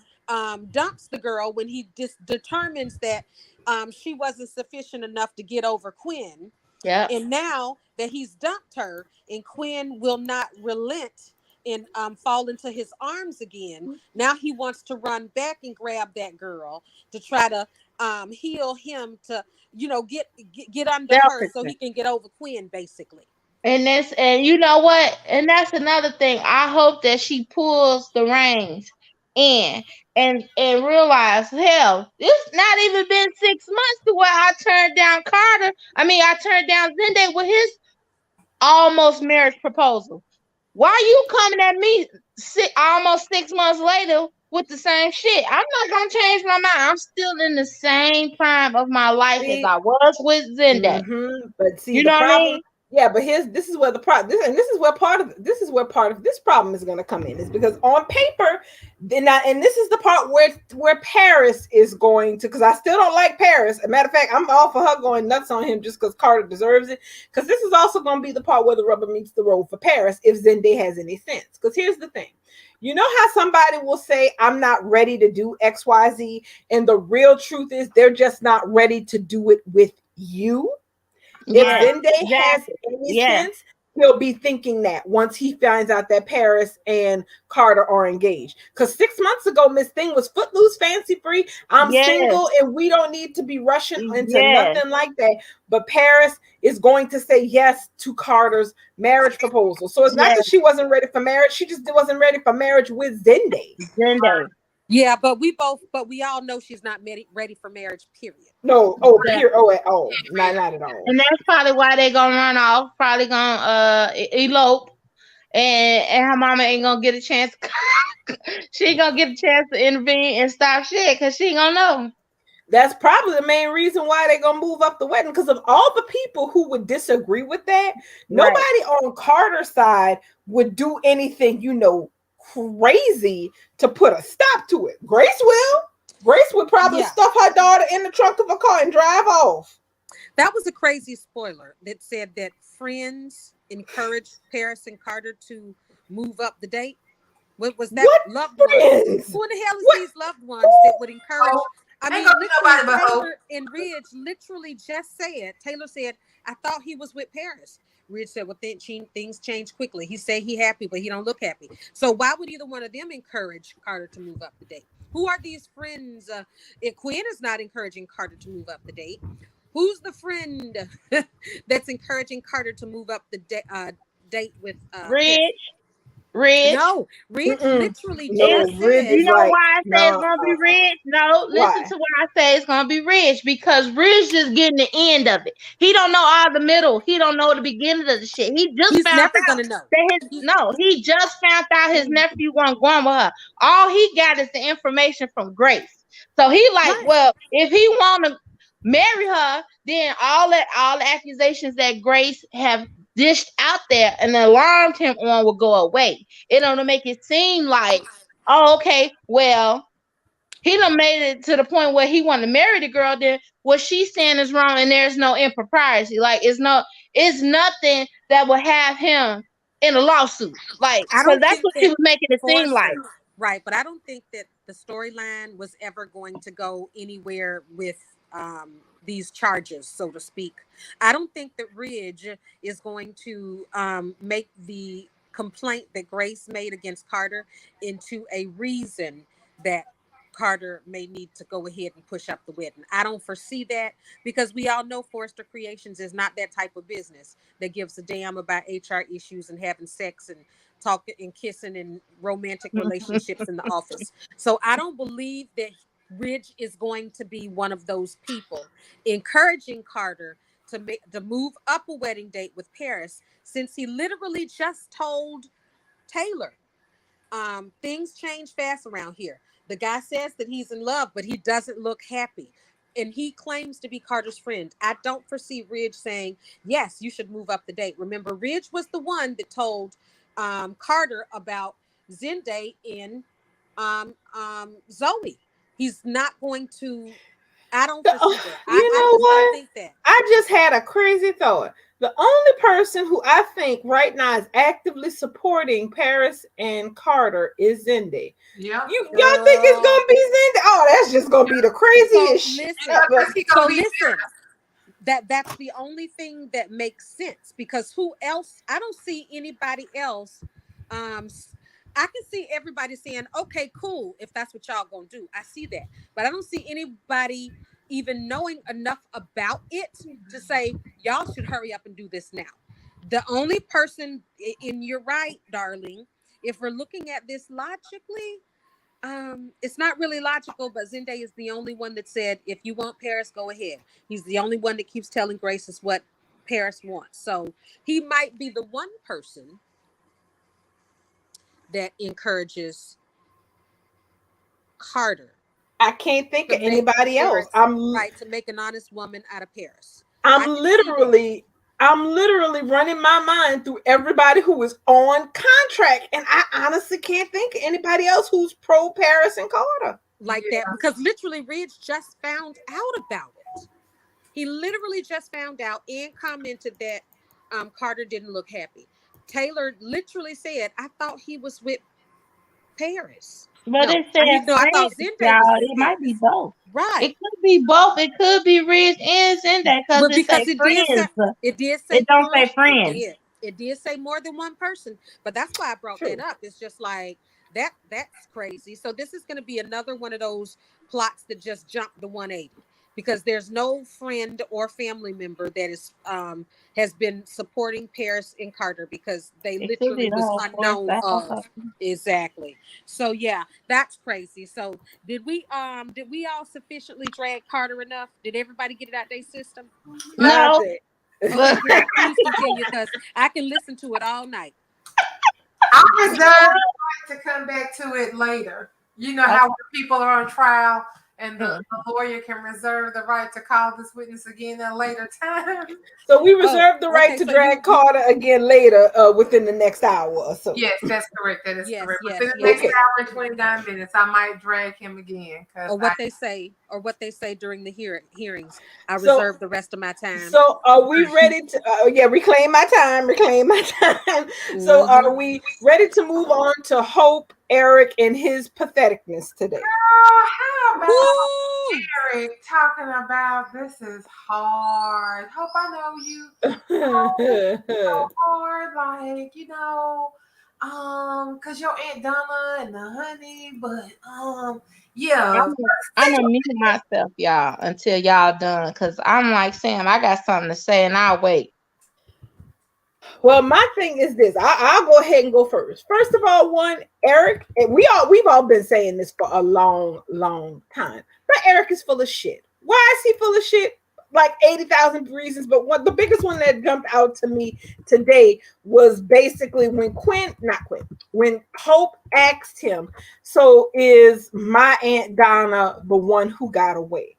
dumps the girl when he determines that she wasn't sufficient enough to get over Quinn. And now that he's dumped her and Quinn will not relent and fall into his arms again, now he wants to run back and grab that girl to try to heal him to, get under her so he can get over Quinn, basically. And you know what? And that's another thing. I hope that she pulls the reins in and realize, hell, it's not even been 6 months to where I turned down Carter. I mean, I turned down Zendaya with his almost marriage proposal. Why are you coming at me almost 6 months later with the same shit? I'm not gonna change my mind. I'm still in the same prime of my life as I was with Zendaya. But see, you know what I mean? Yeah, but this is where the problem, this is where part of this problem is going to come in, is because on paper, and this is the part where Paris is going to, because I still don't like Paris. As a matter of fact, I'm all for her going nuts on him just because Carter deserves it. Because this is also going to be the part where the rubber meets the road for Paris if Zende has any sense. Because here's the thing. You know how somebody will say, I'm not ready to do XYZ, and the real truth is they're just not ready to do it with you? If Zende has any sense, he'll be thinking that once he finds out that Paris and Carter are engaged. Because 6 months ago, Miss Thing was footloose, fancy free. I'm single, and we don't need to be rushing into nothing like that. But Paris is going to say yes to Carter's marriage proposal. So it's not that she wasn't ready for marriage; she just wasn't ready for marriage with Zende. Yeah, but we all know she's not ready for marriage, period. No, at all. Not at all. And that's probably why they gonna run off, probably gonna elope, and her mama ain't gonna get a chance. She ain't gonna get a chance to intervene and stop shit because she ain't gonna know. That's probably the main reason why they're gonna move up the wedding, because of all the people who would disagree with that. Nobody on Carter's side would do anything, crazy to put a stop to it. Grace would probably stuff her daughter in the trunk of a car and drive off. That was a crazy spoiler that said that friends encouraged Paris and Carter to move up the date. What was that? What loved friends? ones? Who in the hell is these loved ones that would encourage? I mean, Taylor and Ridge literally just said, Taylor said, I thought he was with Paris. Ridge said, well, things change quickly. He said he happy, but he don't look happy. So why would either one of them encourage Carter to move up the date? Who are these friends? If Quinn is not encouraging Carter to move up the date, who's the friend that's encouraging Carter to move up the date with Ridge? Ridge? No, Ridge literally just said. You know why I say it's gonna be Ridge? No, listen to why I say it's gonna be Ridge, because Ridge just getting the end of it. He don't know all the middle. He don't know the beginning of the shit. He's found never out gonna know. He just found out his nephew wasn't going with her. All he got is the information from Grace. So he well, if he wanna marry her, then all the accusations that Grace have dished out there and alarmed him on will go away. It'll make it seem like, oh, okay, well, he done made it to the point where he wanted to marry the girl. Then what she's saying is wrong, and there's no impropriety. Like it's nothing that will have him in a lawsuit. Like, because that's what he was making it seem like. Right, but I don't think that the storyline was ever going to go anywhere with these charges, so to speak. I don't think that Ridge is going to make the complaint that Grace made against Carter into a reason that Carter may need to go ahead and push up the wedding. I don't foresee that, because we all know Forrester Creations is not that type of business that gives a damn about HR issues and having sex and talking and kissing and romantic relationships in the office. So I don't believe that Ridge is going to be one of those people encouraging Carter to move up a wedding date with Paris, since he literally just told Taylor, things change fast around here. The guy says that he's in love, but he doesn't look happy. And he claims to be Carter's friend. I don't foresee Ridge saying, yes, you should move up the date. Remember, Ridge was the one that told Carter about Zende and Zoe. He's not going to. I don't foresee that. I think that. I just had a crazy thought. The only person who I think right now is actively supporting Paris and Carter is Zende. Yeah. Y'all think it's gonna be Zende? Oh, that's just gonna be the craziest shit ever. Listen. That's the only thing that makes sense, because who else? I don't see anybody else. I can see everybody saying, okay, cool, if that's what y'all gonna do. I see that. But I don't see anybody even knowing enough about it to say, y'all should hurry up and do this now. The only person, and you're right, darling, if we're looking at this logically, it's not really logical, but Zende is the only one that said, if you want Paris, go ahead. He's the only one that keeps telling Grace is what Paris wants. So he might be the one person that encourages Carter. I can't think of anybody else. Right, to make an honest woman out of Paris. I'm literally I'm literally running my mind through everybody who is on contract, and I honestly can't think of anybody else who's pro Paris and Carter. like that, because literally Ridge just found out about it. He literally just found out and commented that Carter didn't look happy. Taylor literally said, I thought he was with Paris. But No, it said I thought friends, Zendaya y'all. was with It might be Paris. both. Right. It could be both. It could be Ridge and Zendaya But because it because say it did say friends. it did say It don't say friends. friends. It did say more than one person. But that's why I brought True. that up. It's just like that's crazy. So this is going to be another one of those plots that just jumped the 180, because there's no friend or family member that is has been supporting Paris and Carter, because they It could literally be the was whole unknown force. of. Exactly. So yeah, that's crazy. So did we all sufficiently drag Carter enough? Did everybody get it out their system? No, Okay, but good. Please continue, because I can listen to it all night. I reserve the right to come back to it later. You know how when people are on trial and the lawyer can reserve the right to call this witness again at a later time. So we reserve the right okay, to so drag Carter again later within the next hour or so. Yes, that's correct. That is Yes, correct. yes, Within the yes. next hour and 29 minutes, I might drag him again. Or what they say during the hearings. I So- reserve the rest of my time. So are we ready to reclaim my time? So are we ready to move on to Hope, Eric, and his patheticness today? How about Woo! Eric talking about this is hard? Hope I know you. So hard, like, cause your Aunt Donna and the honey, but yeah. I'm gonna mute myself, y'all, until y'all done, cause I'm like Sam. I got something to say, and I'll wait. Well, my thing is this. I'll go ahead and go first. First of all, Eric, and we've all been saying this for a long, long time. But Eric is full of shit. Why is he full of shit? Like 80,000 reasons, but the biggest one that jumped out to me today was basically when when Hope asked him, so is my Aunt Donna the one who got away?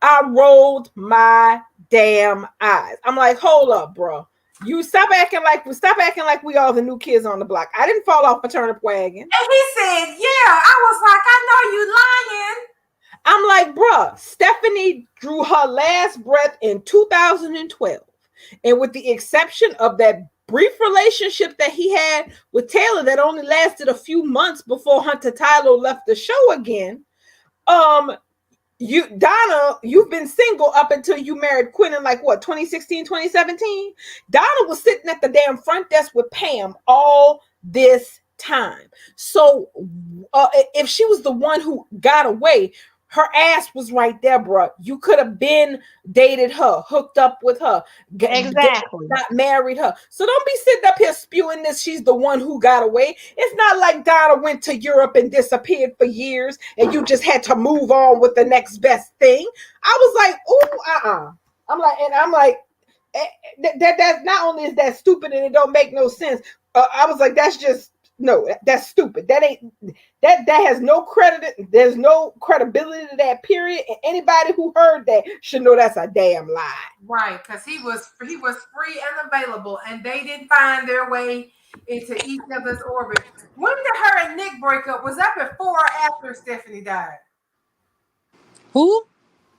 I rolled my damn eyes. I'm like, hold up, bro. You stop acting like we all the new kids on the block. I didn't fall off a turnip wagon. And he said, yeah. I was like, I know you lying. I'm like, bruh, Stephanie drew her last breath in 2012. And with the exception of that brief relationship that he had with Taylor that only lasted a few months before Hunter Tyler left the show again, Donna, you've been single up until you married Quinn in 2016, 2017? Donna was sitting at the damn front desk with Pam all this time. So if she was the one who got away, her ass was right there, bro. You could have been dated her, hooked up with her, Exactly. got married her. So don't be sitting up here spewing this she's the one who got away. It's not like Donna went to Europe and disappeared for years and you just had to move on with the next best thing. I was like, ooh, I'm like, that not only is that stupid and it don't make no sense. I was like, that's stupid. That has no credit. There's no credibility to that, period. And anybody who heard that should know that's a damn lie. Right, because he was free and available, and they didn't find their way into each other's orbit. When did her and Nick break up? Was that before or after Stephanie died? Who?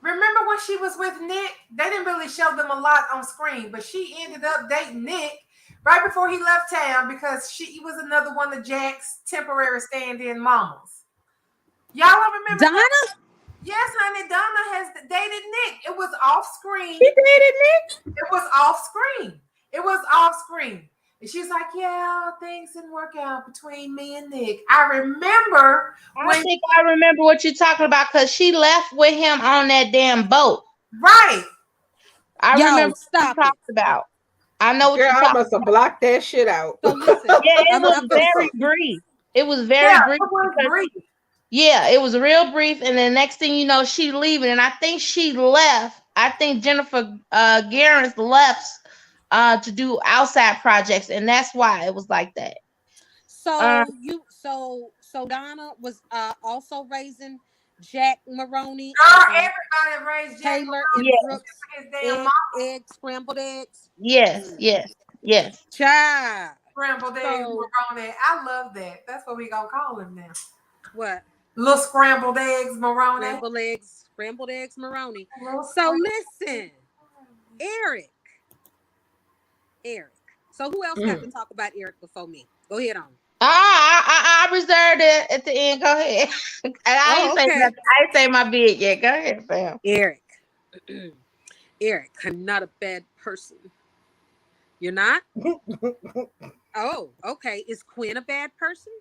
Remember when she was with Nick? They didn't really show them a lot on screen, but she ended up dating Nick right before he left town because she was another one of Jack's temporary stand-in mamas. Y'all don't remember Donna? that? Yes, honey. Donna has dated Nick. It was off screen. She dated Nick? It was off screen. And she's like, yeah, things didn't work out between me and Nick. I remember I think I remember what you're talking about because she left with him on that damn boat. Right. I remember what you talked about. I know what Girl, you're I talking must have blocked that shit out. So listen, Yeah, it was very brief. It was very brief. It was brief. Yeah, it was real brief. And then next thing you know, she leaving. And I think she left. I think Jennifer Garens left to do outside projects. And that's why it was like that. So so Donna was also raising Jack Maroney, Girl, everybody raised Jack Taylor and Yes. Brooks, his damn scrambled eggs. Yes, yes, yes. Child. scrambled eggs So- Maroney. I love that. That's what we gonna call him now. What? Little scrambled eggs Maroney. Scrambled eggs Maroney. Little So scrambled- listen, Eric. So who else got to talk about Eric before me? Go ahead on. I reserved it at the end. Go ahead. And I ain't say okay. nothing. I ain't say my bid yet. Go ahead, fam. Eric. Eric, I'm not a bad person. You're not? Oh, okay. Is Quinn a bad person?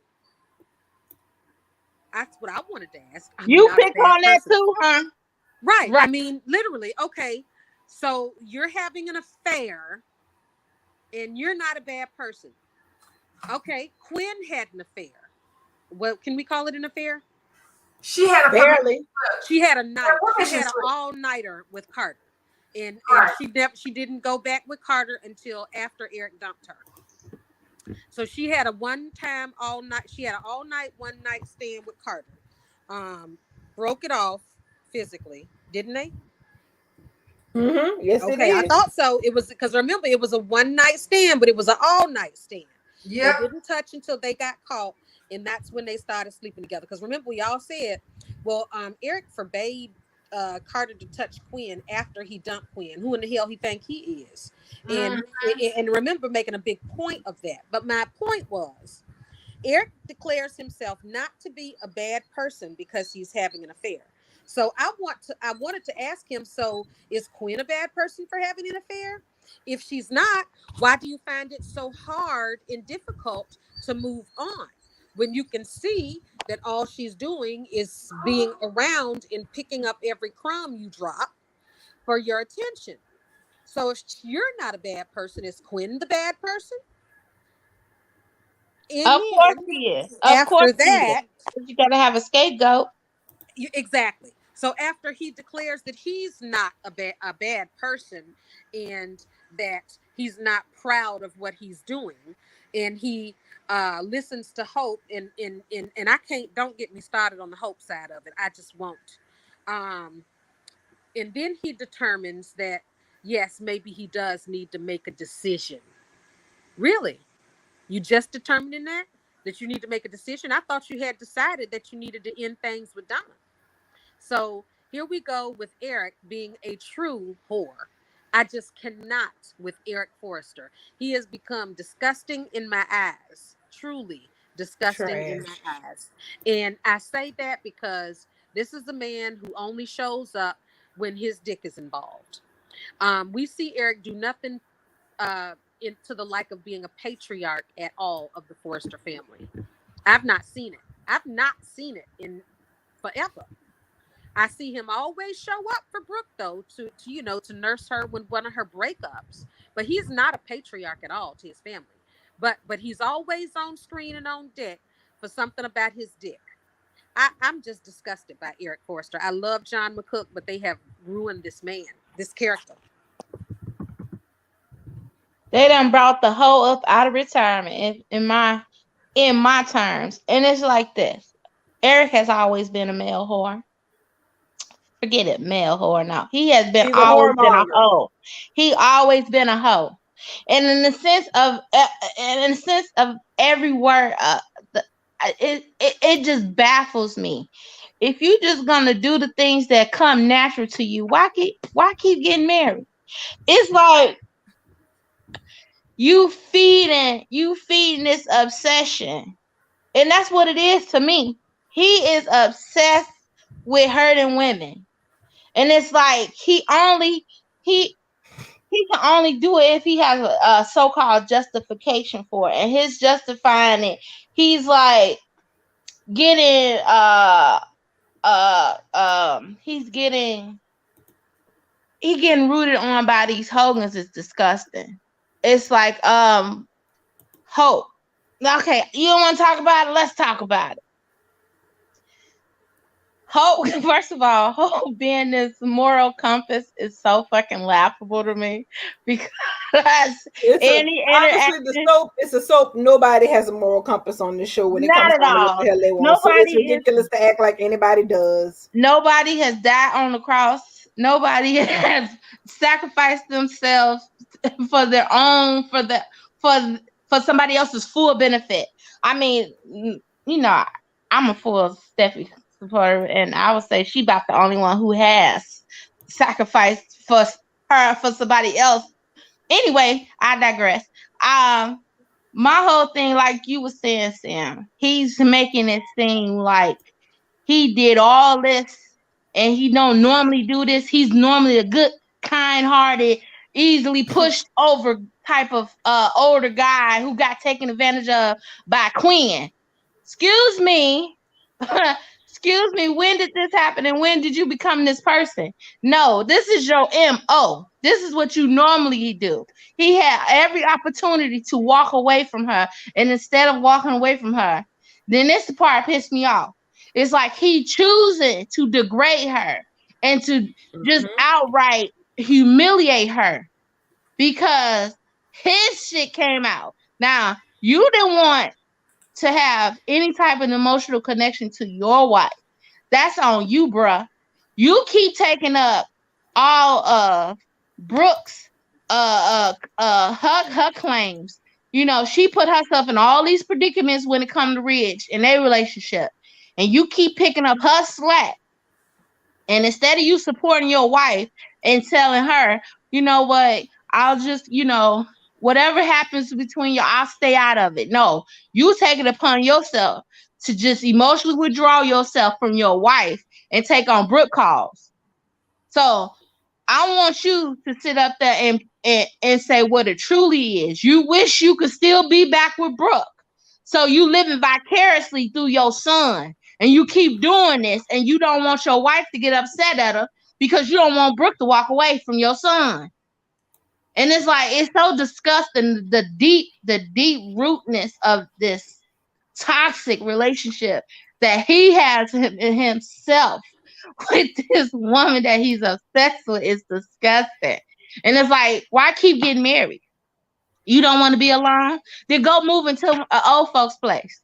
That's what I wanted to ask. I'm You not a pick bad on that person. too, huh? Right. I Right. mean, literally. Okay. So you're having an affair and you're not a bad person. Okay. Quinn had an affair. Well, can we call it an affair? She had a Barely. She had a night. what She had an is this? all-nighter with Carter. And Right. she didn't go back with Carter until after Eric dumped her. So she had a one-time all-night. She had an all-night, one-night stand with Carter. Broke it off physically, didn't they? Mm-hmm. Yes, Okay, it I is. thought so. It was because remember it was a one-night stand, but it was an all-night stand. Yep. They didn't touch until they got caught, and that's when they started sleeping together. Because remember, we all said, well, Eric forbade Carter to touch Quinn after he dumped Quinn. Who in the hell he think he is? And remember making a big point of that. But my point was, Eric declares himself not to be a bad person because he's having an affair. So I wanted to ask him, so is Quinn a bad person for having an affair? If she's not, why do you find it so hard and difficult to move on when you can see that all she's doing is being around and picking up every crumb you drop for your attention? So if you're not a bad person, is Quinn the bad person? And Of course then, he is. Of after course that, he is. You gotta have a scapegoat. exactly. So after he declares that he's not a bad person and that he's not proud of what he's doing, and he listens to Hope, and I don't get me started on the Hope side of it. I just won't. And then he determines that yes, maybe he does need to make a decision. Really? You just determining that you need to make a decision? I thought you had decided that you needed to end things with Donna. So here we go with Eric being a true whore. I just cannot with Eric Forrester. He has become disgusting in my eyes. Truly disgusting in my eyes. And I say that because this is a man who only shows up when his dick is involved. We see Eric do nothing into the like of being a patriarch at all of the Forrester family. I've not seen it. I've not seen it in forever. I see him always show up for Brooke though to nurse her with one of her breakups. But he's not a patriarch at all to his family. But he's always on screen and on deck for something about his dick. I'm just disgusted by Eric Forrester. I love John McCook, but they have ruined this man, this character. They done brought the hoe up out of retirement in my terms. And it's like this. Eric has always been a male whore. Forget it, male whore now. He has been always been a hoe. He always been a hoe. And in the sense of every word, it just baffles me. If you just gonna do the things that come natural to you, why keep getting married? It's like you feeding this obsession, and that's what it is to me. He is obsessed with hurting women, and it's like he can only do it if he has a so-called justification for it, and his justifying it, he's like getting he's getting rooted on by these Hogans. Is disgusting. It's like Hope. Okay, you don't want to talk about it? Let's talk about it. Hope, first of all, Hope being this moral compass is so fucking laughable to me because any honestly, interaction, it's a soap. Nobody has a moral compass on this show when it not comes at down to what all. the hell they want. So it's Nobody is. ridiculous to act like anybody does. Nobody has died on the cross. Nobody has sacrificed themselves for their own, for somebody else's full benefit. I mean, you know, I'm a full Steffi supporter, and I would say she about the only one who has sacrificed for her for somebody else. Anyway, I digress. My whole thing, like you were saying, Sam, he's making it seem like he did all this and he don't normally do this. He's normally a good, kind-hearted, easily pushed over type of older guy who got taken advantage of by Quinn. Excuse me. Excuse me, when did this happen and when did you become this person? No, this is your MO. This is what you normally do. He had every opportunity to walk away from her, and instead of walking away from her, then this part pissed me off. It's like he choosing to degrade her and to just outright humiliate her because his shit came out. Now, you didn't want to have any type of emotional connection to your wife. That's on you, bruh. You keep taking up all of Brooke's her claims. You know, she put herself in all these predicaments when it comes to Ridge and their relationship. And you keep picking up her slack. And instead of you supporting your wife and telling her, you know what, I'll just, whatever happens between you, I'll stay out of it. No, you take it upon yourself to just emotionally withdraw yourself from your wife and take on Brooke calls. So I want you to sit up there and say what it truly is. You wish you could still be back with Brooke. So you living vicariously through your son. And you keep doing this, and you don't want your wife to get upset at her because you don't want Brooke to walk away from your son. And it's like, it's so disgusting, the deep rootness of this toxic relationship that he has in himself with this woman that he's obsessed with is disgusting. And it's like, why keep getting married? You don't want to be alone? Then go move into an old folks' place.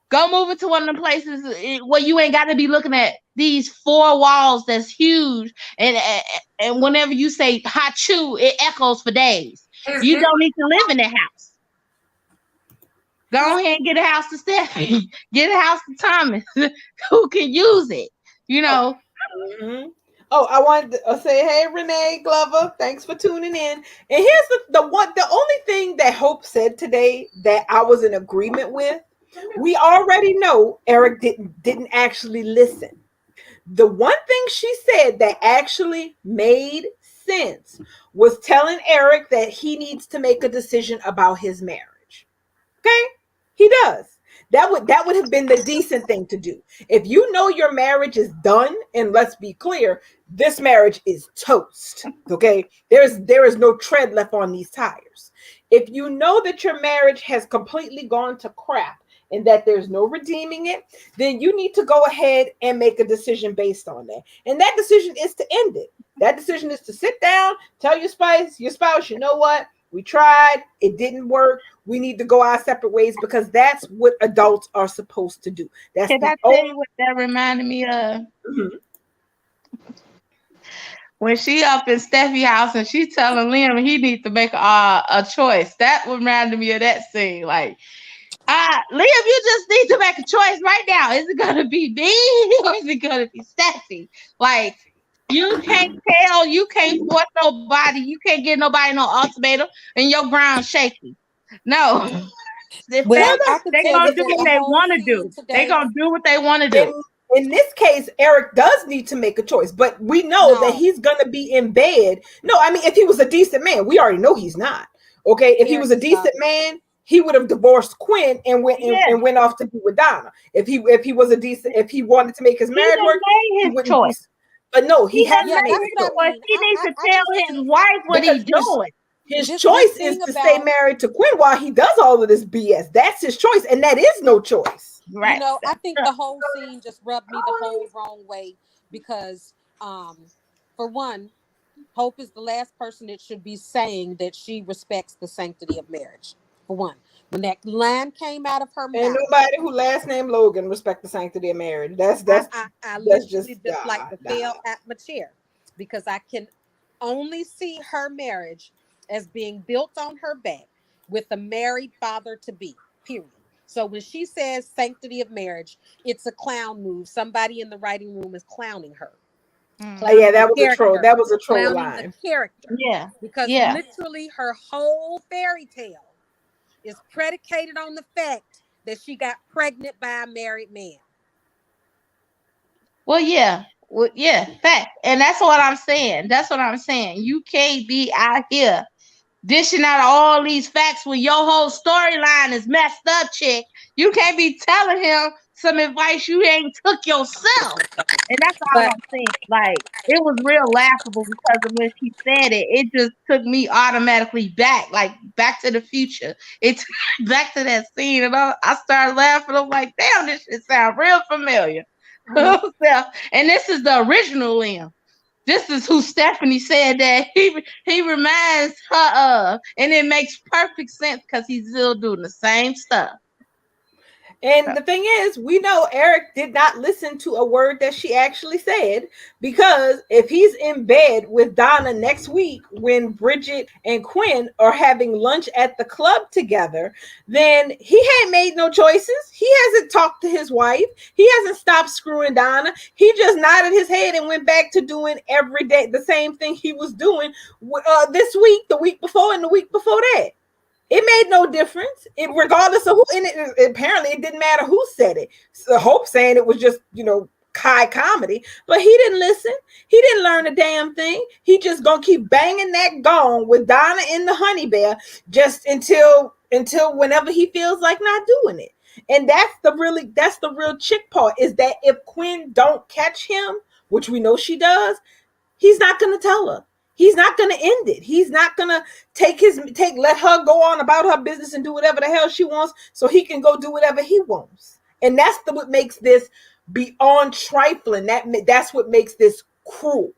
Go move into one of the places where you ain't got to be looking at these four walls that's huge. And whenever you say hachu, it echoes for days. You don't need to live in that house. Go ahead and get a house to Stephanie. Get a house to Thomas who can use it. Mm-hmm. Oh, I wanted to say, hey, Renee Glover, thanks for tuning in. And here's the only thing that Hope said today that I was in agreement with. We already know Eric didn't actually listen. The one thing she said that actually made sense was telling Eric that he needs to make a decision about his marriage. Okay? He does. That would have been the decent thing to do. If you know your marriage is done, and let's be clear, this marriage is toast. Okay? There is no tread left on these tires. If you know that your marriage has completely gone to crap, and that there's no redeeming it, then you need to go ahead and make a decision based on that. And that decision is to end it. That decision is to sit down, tell your spouse, you know what? We tried, it didn't work. We need to go our separate ways because that's what adults are supposed to do. Can I tell you what that reminded me of? Mm-hmm. When she up in Steffi's house and she telling Liam he needs to make a choice. That reminded me of that scene. Like, Liam, you just need to make a choice right now. Is it gonna be me or is it gonna be Steffi? Like, you can't tell, you can't force nobody, you can't get nobody no ultimatum, and your ground's shaky. No. They're gonna do what they want to do. They're gonna do what they want to do. In this case, Eric does need to make a choice, but we know that he's gonna be in bed. No, I mean, if he was a decent man, we already know he's not. Okay, if he was a decent man, he would have divorced Quinn and went off to be with Donna. If he wanted to make his marriage work, he wouldn't choice. But no, he hasn't made his choice. He needs to tell his wife what he's doing. His This choice thing is to stay about- married to Quinn while he does all of this BS. That's his choice, and that is no choice. Right. You know, I think the whole scene just rubbed me the whole wrong way because, for one, Hope is the last person that should be saying that she respects the sanctity of marriage. For one, when that line came out of her And mouth, nobody who last name Logan respect the sanctity of marriage. That's I that's literally just like to nah. fell at my chair because I can only see her marriage as being built on her back with a married father to be. Period. So when she says sanctity of marriage, it's a clown move. Somebody in the writing room is clowning her. Yeah, that was a troll. Character. That was a troll Clowning line. the character. Yeah. Because Yeah. literally her whole fairy tale is predicated on the fact that she got pregnant by a married man. Well, yeah. Well, yeah, fact. And that's what I'm saying. That's what I'm saying. You can't be out here dishing out all these facts when your whole storyline is messed up, chick. You can't be telling him some advice you ain't took yourself. And that's all But I'm saying. Like, it was real laughable because of when she said it. It just took me automatically back, like Back to the Future. It took me back to that scene, and I started laughing. I'm like, damn, this shit sound real familiar. And this is the original Liam. This is who Stephanie said that he reminds her of, and it makes perfect sense because he's still doing the same stuff. And the thing is, we know Eric did not listen to a word that she actually said, because if he's in bed with Donna next week when Bridget and Quinn are having lunch at the club together, then he hadn't made no choices. He hasn't talked to his wife. He hasn't stopped screwing Donna. He just nodded his head and went back to doing every day the same thing he was doing this week, the week before, and the week before that. It made no difference. Regardless of who, and apparently it didn't matter who said it. So Hope saying it was just, high comedy, but he didn't listen. He didn't learn a damn thing. He just gonna keep banging that gong with Donna in the Honey Bear just until whenever he feels like not doing it. And that's the real chick part, is that if Quinn don't catch him, which we know she does, he's not gonna tell her. He's not going to end it. He's not going to let her go on about her business and do whatever the hell she wants so he can go do whatever he wants. And that's what makes this beyond trifling. That's what makes this cruel.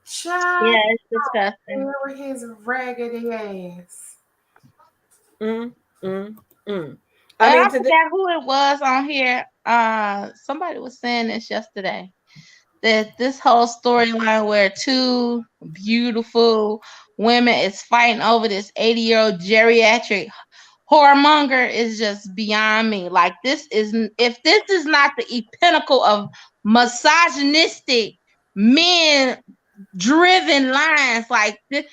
Child, Yeah, it's disgusting. where were his raggedy ass? I forgot who it was on here. Somebody was saying this yesterday, that this whole storyline where two beautiful women is fighting over this 80-year-old geriatric whoremonger is just beyond me. Like, if this is not the pinnacle of misogynistic men driven lines, like this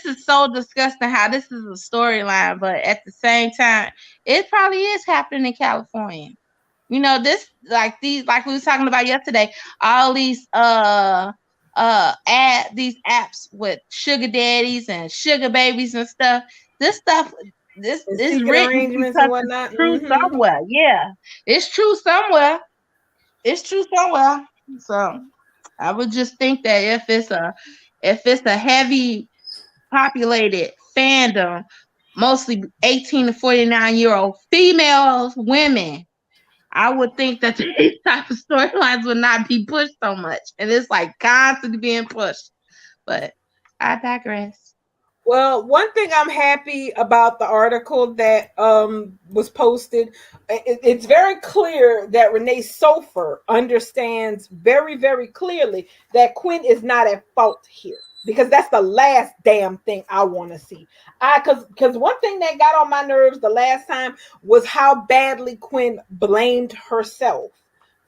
is so disgusting how this is a storyline, but at the same time, it probably is happening in California. This, like we were talking about yesterday, all these these apps with sugar daddies and sugar babies and stuff. This is written because and whatnot. It's true somewhere. Yeah, it's true somewhere. So I would just think that if it's a heavy populated fandom, mostly 18 to 49-year-old females, women, I would think that these type of storylines would not be pushed so much. And it's like constantly being pushed. But I digress. Well, one thing I'm happy about the article that was posted, it's very clear that Renee Sofer understands very, very clearly that Quinn is not at fault here. Because that's the last damn thing I want to see. Because one thing that got on my nerves the last time was how badly Quinn blamed herself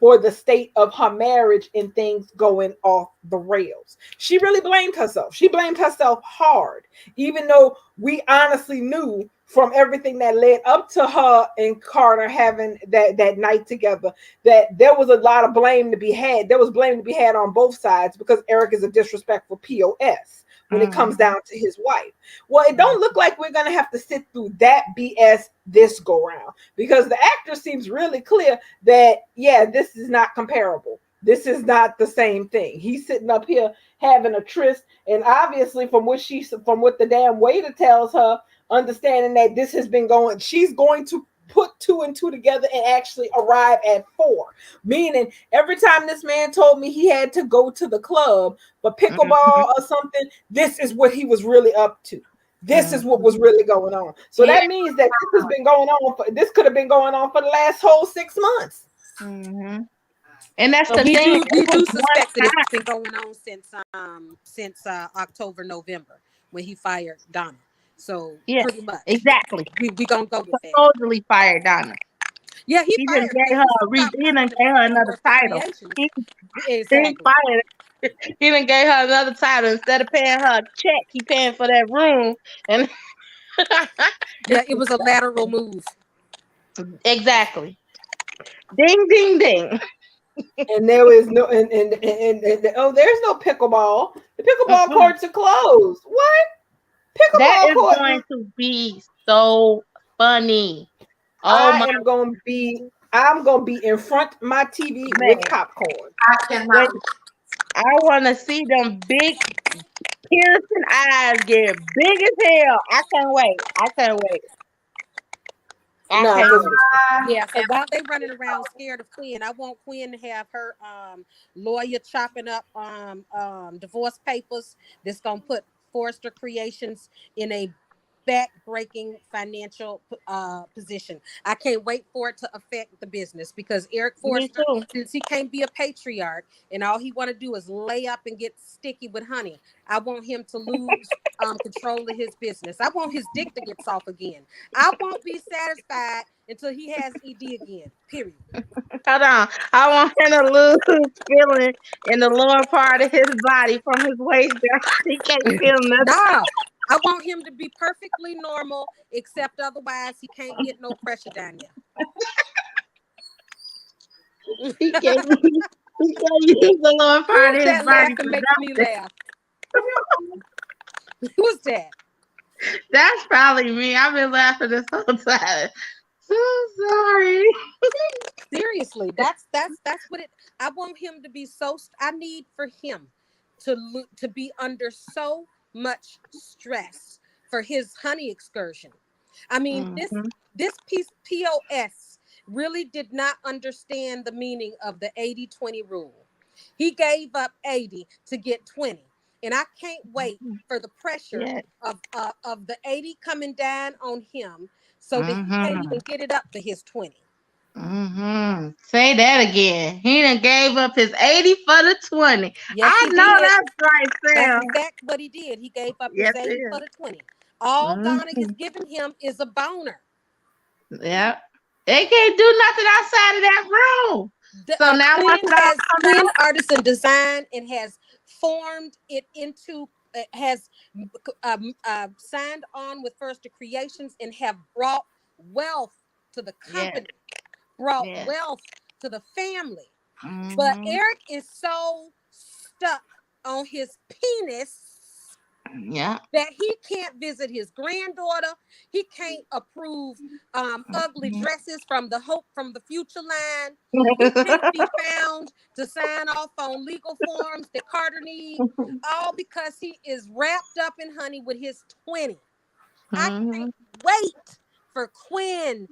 for the state of her marriage and things going off the rails. She really blamed herself. She blamed herself hard, even though we honestly knew from everything that led up to her and Carter having that night together that there was a lot of blame to be had. There was blame to be had on both sides because Eric is a disrespectful POS when it comes down to his wife. Well, it don't look like we're going to have to sit through that BS this go round, because the actor seems really clear that, yeah, this is not comparable. this is not the same thing. He's sitting up here having a tryst, and obviously from what the damn waiter tells her, understanding that this has been going, she's going to put 2 and 2 together and actually arrive at 4. Meaning every time this man told me he had to go to the club for pickleball or something, this is what he was really up to. This is what was really going on. So that means that this has been going on this could have been going on for the last whole 6 months. Mm-hmm. And that's the we thing. do suspect that it's been going on since October, November, when he fired Donna. So pretty much, exactly. We gonna go with that. Supposedly fired Donna. Yeah, he just gave her another title. Exactly. He done gave her another title. Instead of paying her a check, he paying for that room. And yeah, it was a lateral move. Exactly. Ding, ding, ding. And there is no and there's no pickleball. The pickleball courts are closed. What? Pickleball that is court going to be so funny. I'm gonna be in front of my TV with popcorn. I cannot. I want to see them big piercing eyes get big as hell. I can't wait. Yeah, so while they running around scared of Quinn, I want Quinn to have her lawyer chopping up divorce papers that's gonna put Forrester Creations in a back-breaking financial position. I can't wait for it to affect the business, because Eric Forrester, since he can't be a patriarch and all he want to do is lay up and get sticky with honey, I want him to lose control of his business. I want his dick to get soft again. I won't be satisfied until he has ED again. Period. Hold on. I want him to lose feeling in the lower part of his body from his waist down. He can't feel nothing. No. I want him to be perfectly normal, except otherwise he can't get no pressure down here. He can't use the lower part of his body. That makes me laugh. Who's that? That's probably me. I've been laughing this whole time. So sorry. Seriously, that's what it. I want him to be so. I need for him to be under so much stress for his honey excursion. I mean, this piece POS really did not understand the meaning of the 80-20 rule. He gave up 80 to get 20. And I can't wait for the pressure of the 80 coming down on him so that he can't even get it up to his 20. Say that again. He done gave up his 80 for the 20. Yes, I know did. that's right, Sam. That's exactly what he did. He gave up his 80 for the 20. All Donna is giving him is a boner. Yeah. They can't do nothing outside of that room. So now Quinn Artisan Design and has formed it into has signed on with Forrester Creations and have brought wealth to the company, brought wealth to the family. But Eric is so stuck on his penis that he can't visit his granddaughter. He can't approve ugly dresses from the future line. He can't be found to sign off on legal forms that Carter needs, all because he is wrapped up in honey with his 20. I can't wait for Quinn.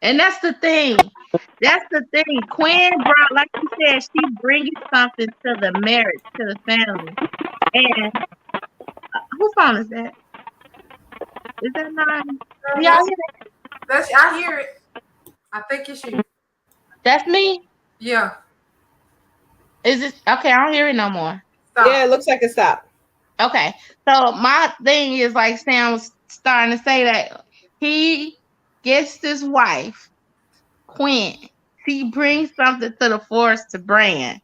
And that's the thing. Quinn brought, like you said, she brings something to the marriage, to the family. And whose phone is that? Is that mine? Y'all hear it? I hear it. I think it's you. That's me? Yeah. Is it? Okay, I don't hear it no more. Stop. Yeah, it looks like it stopped. Okay. So my thing is, like Sam was starting to say, that he gets this wife, Quinn. She brings something to the Forrester brand.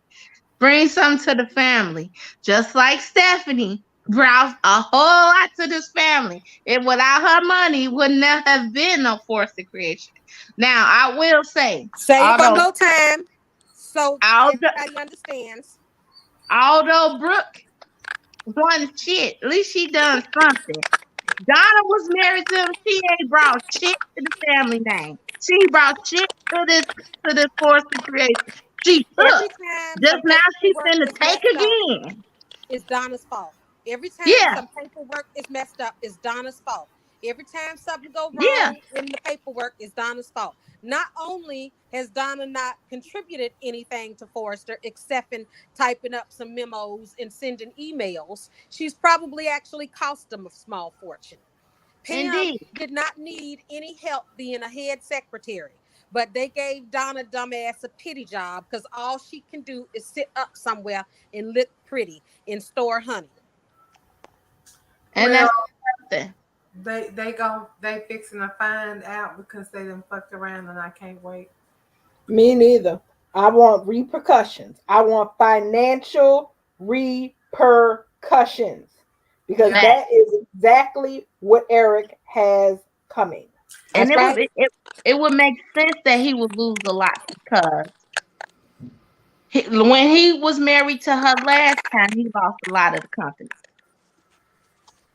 Bring something to the family. Just like Stephanie brought a whole lot to this family. And without her money, would never have been no Forrester Creation. Now, I will say one more time so everybody understands. Although Brooke won shit, at least she done something. Donna was married to him. She ain't brought shit to the family name. She brought shit to this Forrester Creation. She Every took. time Just some now she paperwork finna is take messed up, again. it's Donna's fault. Every time Yeah, some paperwork is messed up, it's Donna's fault. Every time something go yeah. wrong in the paperwork, it's Donna's fault. Not only has Donna not contributed anything to Forrester except in typing up some memos and sending emails, she's probably actually cost them a small fortune. Pam Indeed. did not need any help being a head secretary, but they gave Donna dumbass a pity job because all she can do is sit up somewhere and look pretty and store honey. And Well, that's something. they fixing to find out because they done fucked around and I can't wait. Me neither. I want repercussions. I want financial repercussions because Yeah. that is exactly what Eric has coming. And That's right. it would make sense that he would lose a lot because when he was married to her last time, he lost a lot of the company.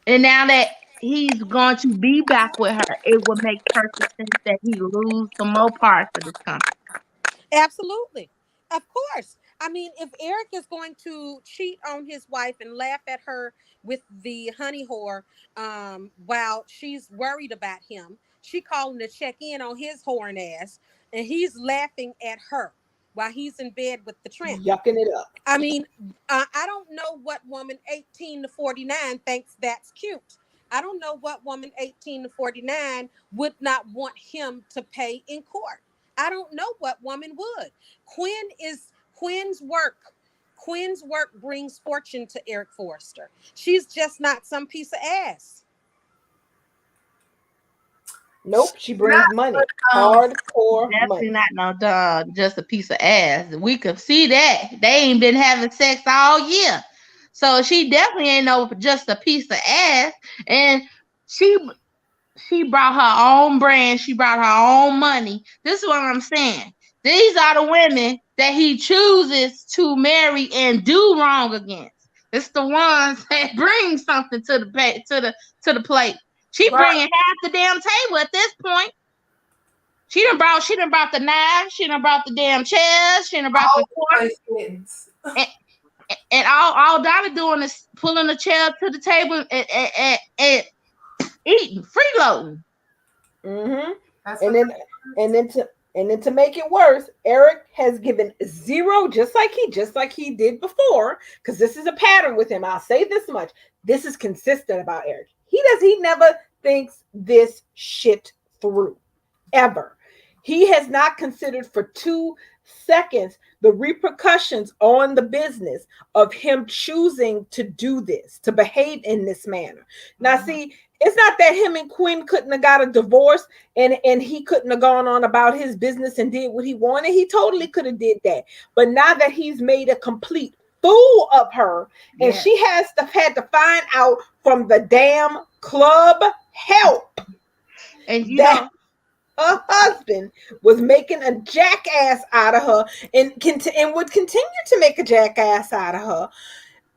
And now that he's going to be back with her, it would make perfect sense that he lose some more parts of this company. Absolutely. Of course. I mean, if Eric is going to cheat on his wife and laugh at her with the honey whore while she's worried about him, she calling to check in on his whoring ass, and he's laughing at her while he's in bed with the tramp. Yucking it up. I mean, I don't know what woman 18 to 49 thinks that's cute. I don't know what woman 18 to 49 would not want him to pay in court. I don't know what woman would. Quinn's work. Quinn's work brings fortune to Eric Forrester. She's just not some piece of ass. Nope, she brings money. um, Hardcore Definitely money. not no just a piece of ass. We could see that they ain't been having sex all year, so she definitely ain't no just a piece of ass. And she brought her own brand. She brought her own money. This is what I'm saying. These are the women that he chooses to marry and do wrong against. It's the ones that bring something to the plate. She Right. bringing half the damn table at this point. She done brought the knife. She done brought the damn chairs. She done brought the fork. Kittens. And all Donna doing is pulling the chair to the table and eating, freeloading. Mm-hmm. That's And what then to make it worse, Eric has given zero, just like he did before, because this is a pattern with him. I'll say this much: this is consistent about Eric. He never thinks this shit through, ever. He has not considered for 2 seconds the repercussions on the business of him choosing to do this, to behave in this manner. Now, see, it's not that him and Quinn couldn't have got a divorce and he couldn't have gone on about his business and did what he wanted. He totally could have did that. But now that he's made a complete fool of her, and she had to find out from the damn club help And you that know, her husband was making a jackass out of her and would continue to make a jackass out of her,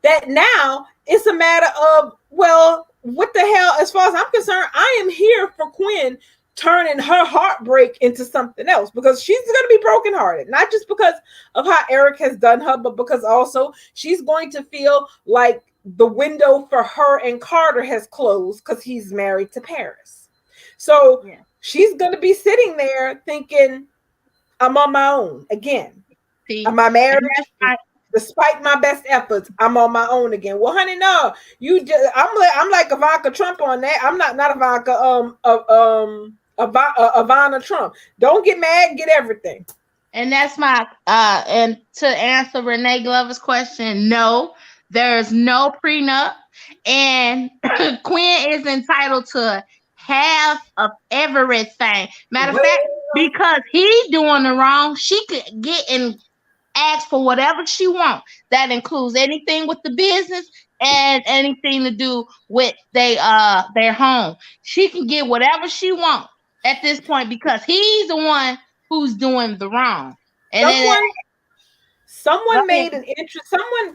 that now it's a matter of, well, what the hell? As far as I'm concerned, I am here for Quinn turning her heartbreak into something else, because she's going to be brokenhearted, not just because of how Eric has done her, but because also she's going to feel like the window for her and Carter has closed because he's married to Paris. So she's going to be sitting there thinking, I'm on my own again. My marriage, despite my best efforts, I'm on my own again. Well, honey, no, I'm like Ivanka Trump on that. I'm not Ivanka, Ivana Trump. Don't get mad, get everything. And that's my and to answer Renee Glover's question, no, there's no prenup, and Quinn is entitled to half of everything. Matter of fact, because he's doing the wrong, she could get and ask for whatever she wants. That includes anything with the business and anything to do with their home. She can get whatever she wants at this point because he's the one who's doing the wrong. And someone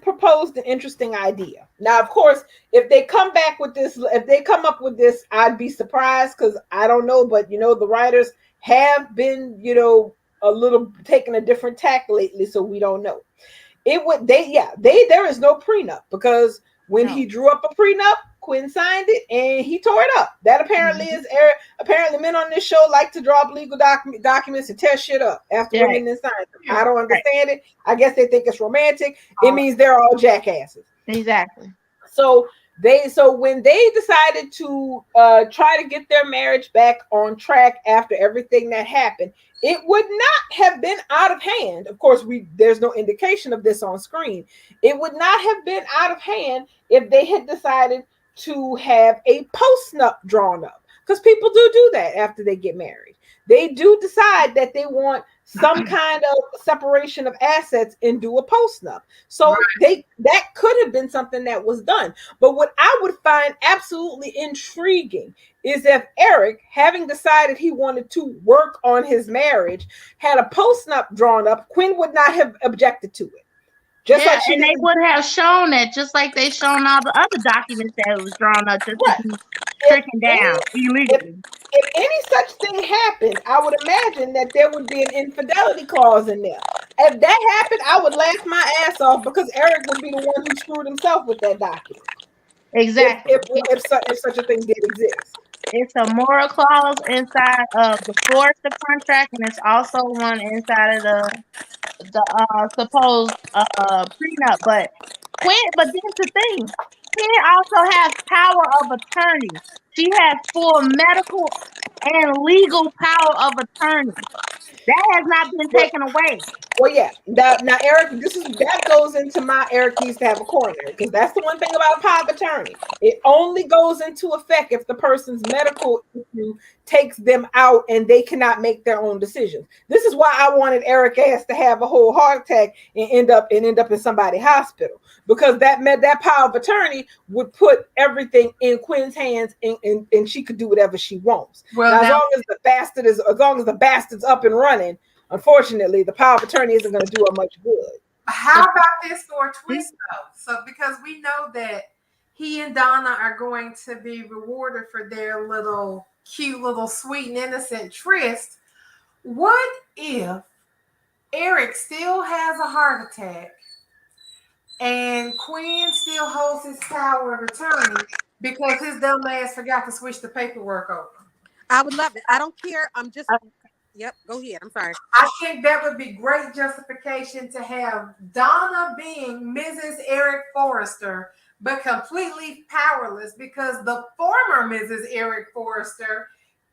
proposed an interesting idea. Now, of course, if they come up with this, I'd be surprised, because I don't know, but the writers have been, a little taking a different tack lately, so we don't know. There is no prenup because when he drew up a prenup, Quinn signed it and he tore it up. That apparently is apparently men on this show like to draw up legal documents and tear shit up after women then sign them. I don't understand it. I guess they think it's romantic. It means they're all jackasses. Exactly. So when they decided to try to get their marriage back on track after everything that happened, it would not have been out of hand. Of course, there's no indication of this on screen. It would not have been out of hand if they had decided to have a postnup drawn up, because people do that after they get married. They do decide that they want some kind of separation of assets and do a postnup. So that could have been something that was done. But what I would find absolutely intriguing is if Eric, having decided he wanted to work on his marriage, had a postnup drawn up, Quinn would not have objected to it. And they would have shown that, just like they shown all the other documents that was drawn up, just to be stricken down illegally. If any such thing happened, I would imagine that there would be an infidelity clause in there. If that happened, I would laugh my ass off, because Eric would be the one who screwed himself with that document. Exactly. If such a thing did exist. It's a moral clause inside of the Forrester contract, and it's also one inside of the supposed prenup. But here's the thing: Quinn also has power of attorney. She has full medical and legal power of attorney. That has not been taken away. Well, yeah. Now, Eric, that goes into my Eric needs to have a coronary, because that's the one thing about power of attorney. It only goes into effect if the person's medical issue takes them out and they cannot make their own decisions. This is why I wanted Eric ass to have a whole heart attack and end up in somebody's hospital, because that power of attorney would put everything in Quinn's hands, and she could do whatever she wants. Well, now, as long as the bastard's up and running, unfortunately, the power of attorney isn't going to do her much good. How about this for a twist, though? So, because we know that he and Donna are going to be rewarded for their little cute, little sweet and innocent tryst, what if Eric still has a heart attack and Quinn still holds his power of attorney because his dumb ass forgot to switch the paperwork over? I would love it. I don't care. I'm just... Yep, go ahead. I'm sorry. I think that would be great justification to have Donna being Mrs. Eric Forrester, but completely powerless, because the former Mrs. Eric Forrester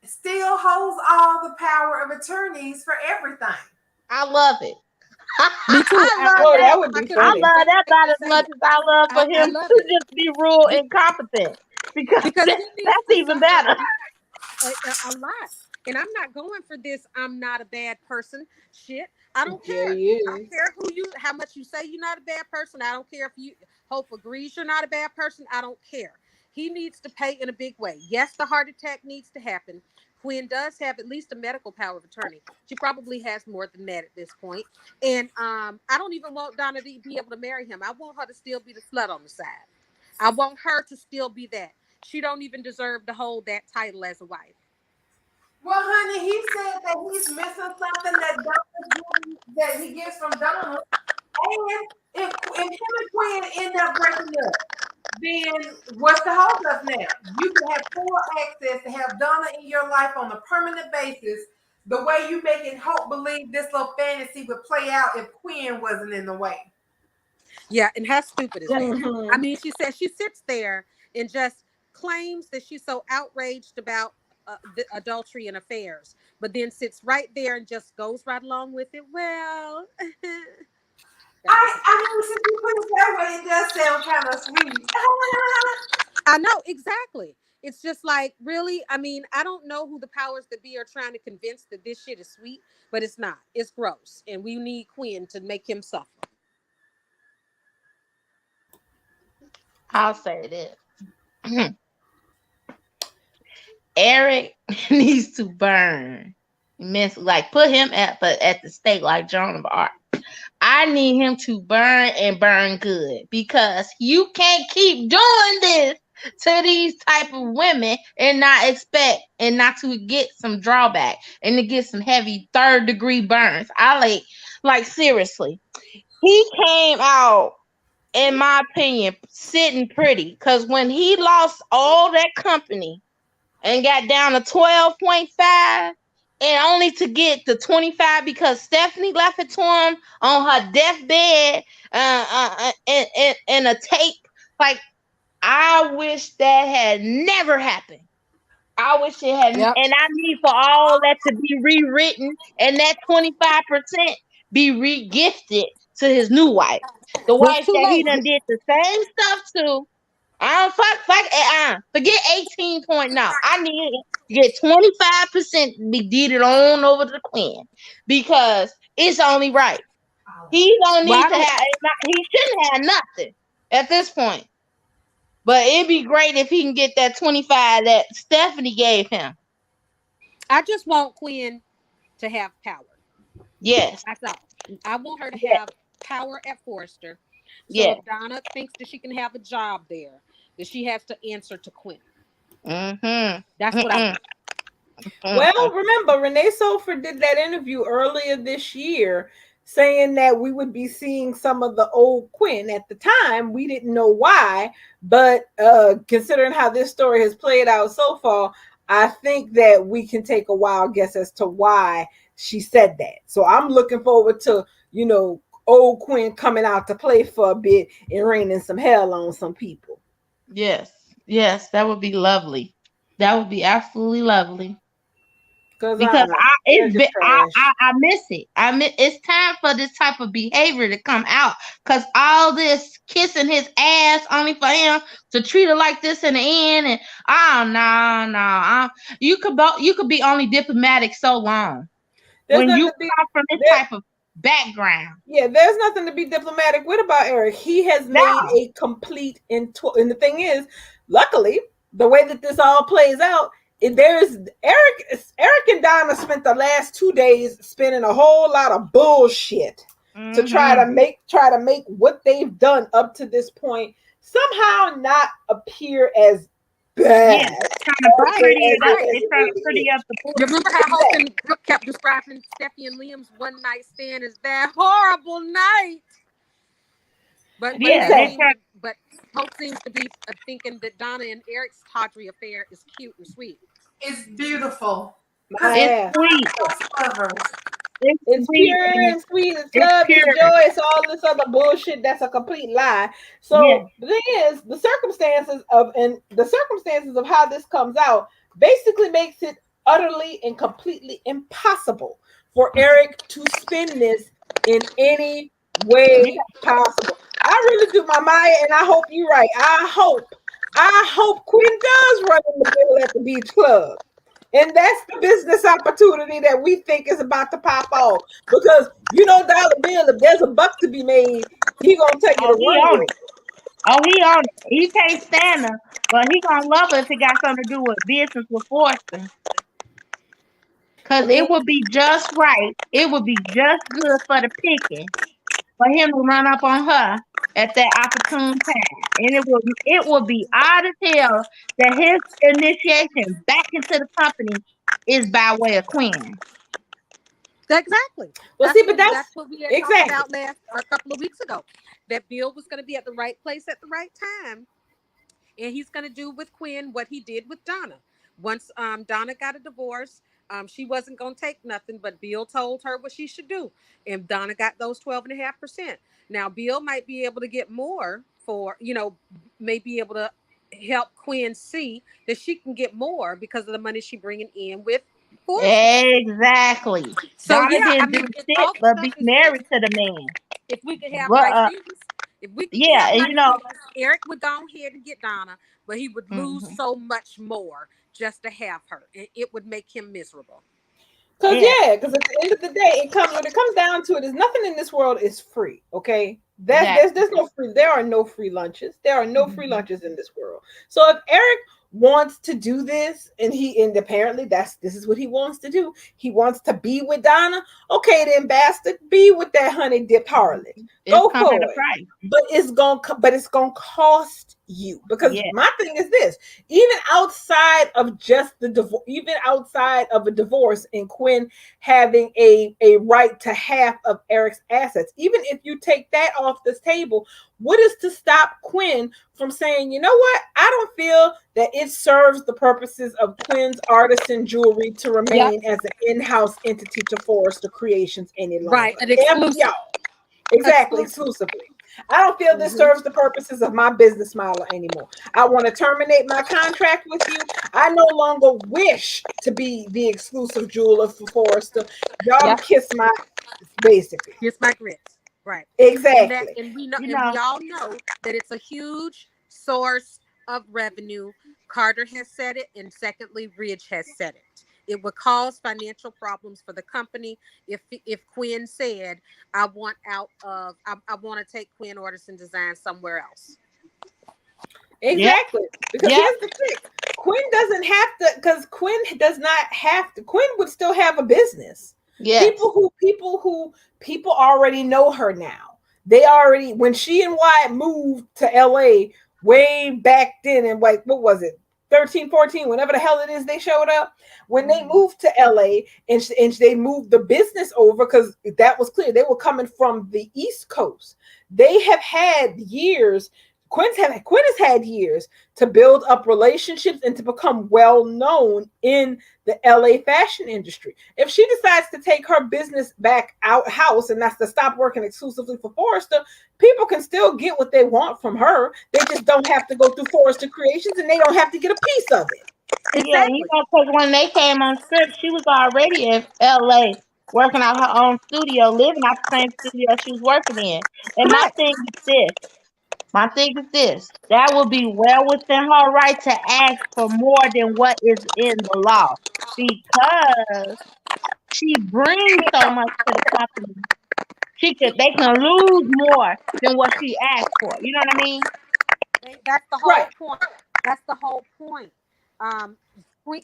still holds all the power of attorneys for everything. I love it. Me too. That would be I love that about as much as I love for him to just be real incompetent, because that's even better. A lot. And I'm not going for this I'm not a bad person shit. I don't care. Yeah. I don't care how much you say you're not a bad person. I don't care if Hope agrees you're not a bad person. I don't care. He needs to pay in a big way. Yes, the heart attack needs to happen. Quinn does have at least a medical power of attorney. She probably has more than that at this point. And I don't even want Donna to be able to marry him. I want her to still be the slut on the side. I want her to still be that. She don't even deserve to hold that title as a wife. Well, honey, he said that he's missing something that he gets from Donna. And if him and Quinn end up breaking up, then what's the hold up now? You can have full access to have Donna in your life on a permanent basis, the way you making Hope believe this little fantasy would play out if Quinn wasn't in the way. Yeah, and how stupid is that? I mean, she says she sits there and just claims that she's so outraged about the adultery and affairs, but then sits right there and just goes right along with it. Well, I mean, since you put it that way, it does sound kind of sweet. I know, exactly. It's just like, really? I mean, I don't know who the powers that be are trying to convince that this shit is sweet, but it's not. It's gross, and we need Quinn to make him suffer. I'll say this. Eric needs to burn. Like, put him at the stake like Joan of Arc. I need him to burn and burn good, because you can't keep doing this to these type of women and not expect and not to get some drawback and to get some heavy 3rd-degree burns. I like seriously. He came out, in my opinion, sitting pretty, because when he lost all that company and got down to 12.5 and only to get to 25 because Stephanie left it to him on her deathbed in a tape. Like, I wish that had never happened. I wish it had, Yep. and I need for all that to be rewritten and that 25% be re-gifted to his new wife. The Well, it's wife too that he late. done did the same stuff to. I don't forget 18 point now. I need to get 25% be deeded on over to the Queen because it's only right. He don't need to have. He shouldn't have nothing at this point. But it'd be great if he can get that 25 that Stephanie gave him. I just want Quinn to have power. Yes. That's all. I want her to Yeah. have power at Forrester. So Yeah. if Donna thinks that she can have a job there, that she has to answer to Quinn. Mm-hmm. That's what I want. Well, remember, Renee Sulfur did that interview earlier this year saying that we would be seeing some of the old Quinn. At the time, we didn't know why, but considering how this story has played out so far, I think that we can take a wild guess as to why she said that. So I'm looking forward to, old Quinn coming out to play for a bit and raining some hell on some people. Yes. Yes, that would be lovely. That would be absolutely lovely. Because I miss it. It's time for this type of behavior to come out. Because all this kissing his ass only for him to treat her like this in the end, and no. You could be only diplomatic so long. When you come from this type of background. Yeah, there's nothing to be diplomatic with about Eric. He has made a complete and the thing is, luckily, the way that this all plays out, Eric and Donna spent the last 2 days spending a whole lot of bullshit to try to make what they've done up to this point somehow not appear as bad. Yeah, trying to pretty up the pool. Remember how Holton kept describing Steffi and Liam's one night stand as that horrible night? But Hope seems to be thinking that Donna and Eric's tawdry affair is cute and sweet. It's beautiful. It's sweet. It's pure and sweet. It's love, it's joy, it's all this other bullshit that's a complete lie. So the thing is, the circumstances of how this comes out basically makes it utterly and completely impossible for Eric to spin this in any way possible. I really do, my Maya, and I hope you're right. I hope Quinn does run in the middle at the beach club. And that's the business opportunity that we think is about to pop off. Because Dollar Bill, if there's a buck to be made, he gonna take it away. He on it. He can't stand her, but he gonna love her if it got something to do with business with Forrester. Because it would be just right. It would be just good for the picking for him to run up on her at that opportune time. And it would be odd as hell that his initiation back into the company is by way of Quinn. Exactly. Well, that's what we had talked about a couple of weeks ago. That Bill was going to be at the right place at the right time. And he's going to do with Quinn what he did with Donna. Once Donna got a divorce, she wasn't going to take nothing, but Bill told her what she should do. And Donna got those 12.5%. Now, Bill might be able to get more may be able to help Quinn see that she can get more because of the money she's bringing in with Forrester. Exactly. So, Donna didn't do shit but be married to the man. If we could have right things, Eric would go ahead and get Donna, but he would lose so much more just to have her. It would make him miserable. Because at the end of the day, when it comes down to it, is nothing in this world is free. Okay, there's no free. There are no free lunches. There are no free lunches in this world. So if Eric wants to do this, and apparently this is what he wants to do. He wants to be with Donna. Okay, then, bastard, be with that honey dipped harlot. Go for it. But it's gonna cost you. Because Yeah. my thing is this, even outside of just the divorce, even outside of a divorce and Quinn having a right to half of Eric's assets, even if you take that off this table, what is to stop Quinn from saying, you know what, I don't feel that it serves the purposes of Quinn's artisan jewelry to remain as an in-house entity to Forrester Creations any longer. Right, an exclusive. Exactly, exclusively. I don't feel this serves the purposes of my business model anymore. I want to terminate my contract with you. I no longer wish to be the exclusive jeweler for Forrester. Y'all kiss my, basically. Kiss my grits. Right. Exactly. And we know, You and know. we all know that it's a huge source of revenue. Carter has said it, and secondly, Ridge has said it. It would cause financial problems for the company if Quinn said, I want to take Quinn Artisan Design somewhere else. Exactly. Because here's the thing. Quinn doesn't have to, because Quinn does not have to. Quinn would still have a business. Yes. People already know her now. They already, when she and Wyatt moved to LA way back then, and like, what was it? 13, 14, whenever the hell it is they showed up, when they moved to LA and they moved the business over, because that was clear. They were coming from the East Coast. They have had years, Quinn has had years to build up relationships and to become well known in the LA fashion industry. If she decides to take her business back out house, and that's to stop working exclusively for Forrester, people can still get what they want from her. They just don't have to go through Forrester Creations, and they don't have to get a piece of it. Yeah, you know, because when they came on script, she was already in LA working out her own studio, living out the same studio she was working in. And my thing is this. That would be well within her right to ask for more than what is in the law, because she brings so much to the company. They can lose more than what she asked for. You know what I mean? That's the whole point. That's the whole point.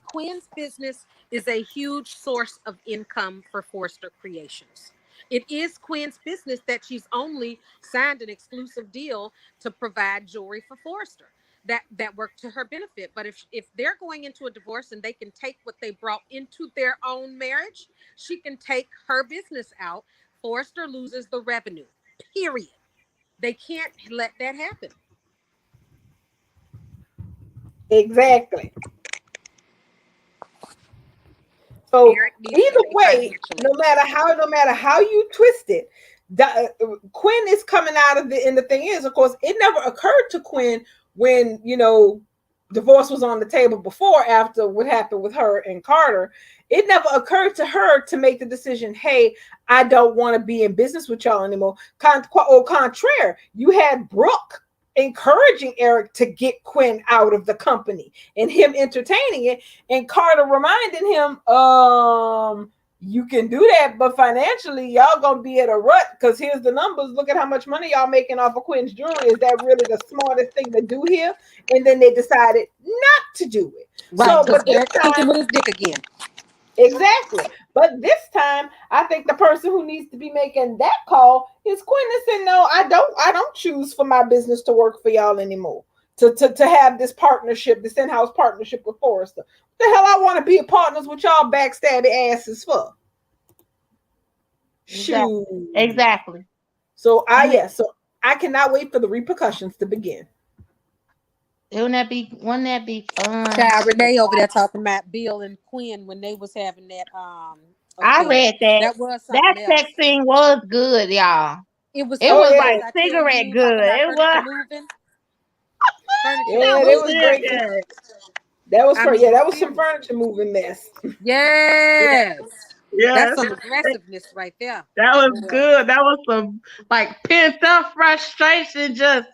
Quinn's business is a huge source of income for Forrester Creations. It is Quinn's business that she's only signed an exclusive deal to provide jewelry for Forrester that worked to her benefit. But if they're going into a divorce and they can take what they brought into their own marriage, she can take her business out. Forrester loses the revenue. Period. They can't let that happen. Exactly. So either way, no matter how you twist it, Quinn is coming out of it. And the thing is, of course, it never occurred to Quinn when, you know, divorce was on the table before, after what happened with her and Carter. It never occurred to her to make the decision, hey, I don't want to be in business with y'all anymore. Au contraire, you had Brooke encouraging Eric to get Quinn out of the company and him entertaining it, and Carter reminding him, you can do that, but financially y'all gonna be at a rut, because here's the numbers. Look at how much money y'all making off of Quinn's jewelry. Is that really the smartest thing to do here? And then they decided not to do it. Right. So, but this time with his dick again. Exactly. But this time, I think the person who needs to be making that call is Quinn, and saying, no, I don't choose for my business to work for y'all anymore. To have this partnership, this in-house partnership with Forrester. What the hell I want to be partners with y'all backstabby asses for? Shoot. Exactly. So I cannot wait for the repercussions to begin. Wouldn't that be fun? Child, Renee over there talking about Bill and Quinn when they was having that I read that. That was that sex scene was good, y'all. It was like cigarette good. It was. Yeah, it was great. That was great. Yeah, that was some furniture moving mess. Yes. Yeah, that's some aggressiveness right there. That was good. That was some like pent up frustration. Just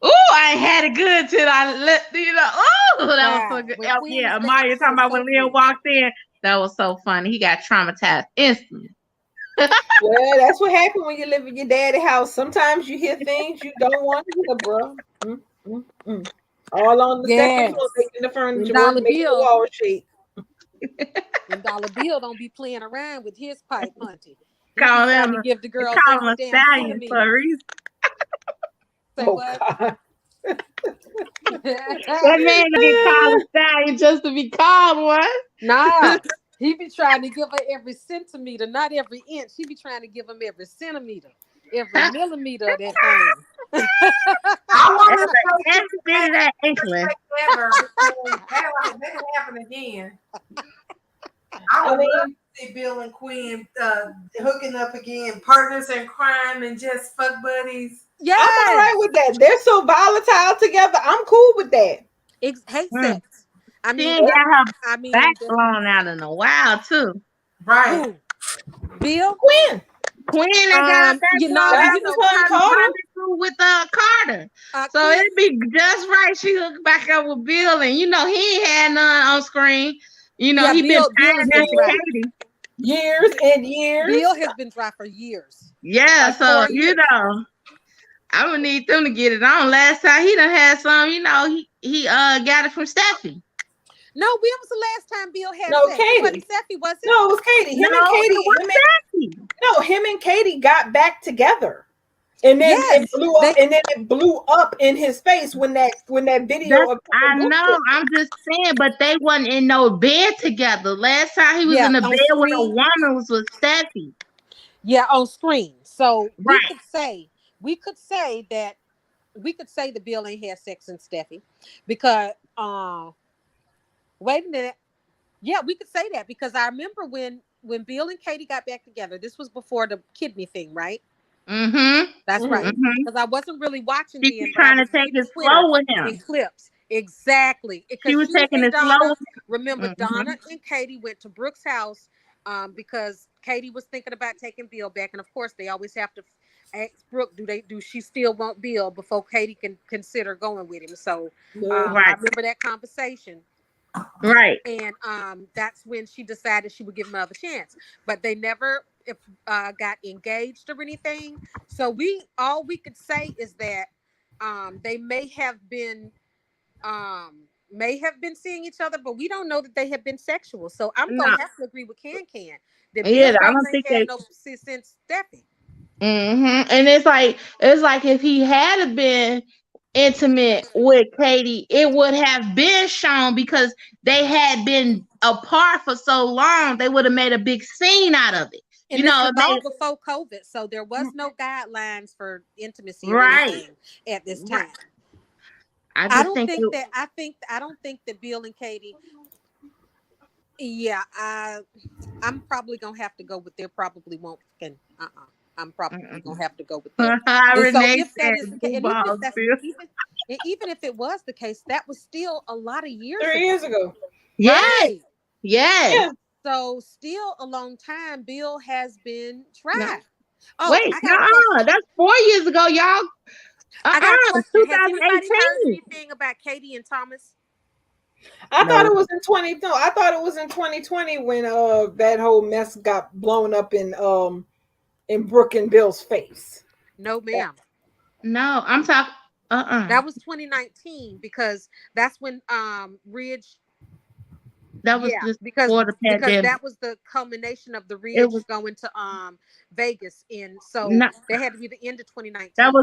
I ain't had it good till I let that was so good. Yeah, Amaya talking about when Leon walked in. That was so funny. He got traumatized instantly. Well, that's what happened when you live in your daddy house. Sometimes you hear things you don't want to hear, bro. All on the second floor, making the furniture work, making the wall shake. And Dollar Bill don't be playing around with his pipe, hunty. Call him give the girl a stallion for a reason. God. That man to get called a stallion just to be called one. Nah, he be trying to give her every centimeter, not every inch. He be trying to give him every centimeter, every millimeter of that thing. I want to Every bit of that inkling. ever because that can happen again. I would love to see Bill and Quinn hooking up again, partners in crime and just fuck buddies. Yeah, I'm all right with that. They're so volatile together. I'm cool with that. Hate sex. I She mean, ain't got her I mean, back blown out in a while too. Right. who? Bill. Quinn. Quinn ain't got that You blown know, out you know, with Carter. So Quinn- it'd be just right. She hooked back up with Bill, and you know he ain't had none on screen. You know Yeah, he Bill been has paying been dry. Katie. Years and years. Bill has been dry for years. Yeah, Like so 4 you years. know, I would need them to get it on. Last time he done had some, you know, he got it from Steffi. No, when was the last time Bill had No, sex? Katie. It wasn't Steffi, was it? No, it was Katie. Him and Katie got back together. And then Yes, it blew up, and then it blew up in his face when that video of I know, I'm just saying, but they wasn't in no bed together. Last time he was in the on bed with a screen. woman was with Steffi. Yeah, on screen. So Right. we could say that Bill ain't had sex and Steffi because wait a minute. Yeah, we could say that because I remember when Bill and Katie got back together, this was before the kidney thing, right? Mm-hmm. That's right. Mhm. Because I wasn't really watching She then, was but I trying to was take reading it Twitter slow with him. and clips. Exactly. She Because was taking and it slow Donna, with remember Mhm. Donna and Katie went to Brooke's house because Katie was thinking about taking Bill back. And of course, they always have to ask Brooke, do she still want Bill before Katie can consider going with him? So I Right. remember that conversation. Right. And that's when she decided she would give him another chance. But they never got engaged or anything. So all we could say is that they may have been seeing each other, but we don't know that they have been sexual. So I'm No. gonna have to agree with Can. That Yeah, Bill I don't ain't think had they. no since Steffi. And it's like if he had been intimate with Katie, it would have been shown because they had been apart for so long. They would have made a big scene out of it. And You this know, was all before COVID, so there was no guidelines for intimacy or Right. anything at this time. I don't think that Bill and Katie. Yeah, I'm probably gonna have to go with there. Probably won't. I'm probably gonna have to go with that. And so if that is the case, and even if it was the case, that was still a lot of years. 3 years ago. Yes. Right. Yes. Yeah. So still a long time. Bill has been tried. No. Oh, Wait, no, that's 4 years ago, y'all. I got a question. Has anybody heard 2018. anything about Katie and Thomas? I thought it was in 2020. I thought it was in 2020 when that whole mess got blown up in Brooke and Bill's face. No, ma'am. No, I'm talking. That was 2019 because that's when Ridge. That was just because before the pandemic. that was the culmination of the Ridge going to Vegas they had to be the end of 2019. That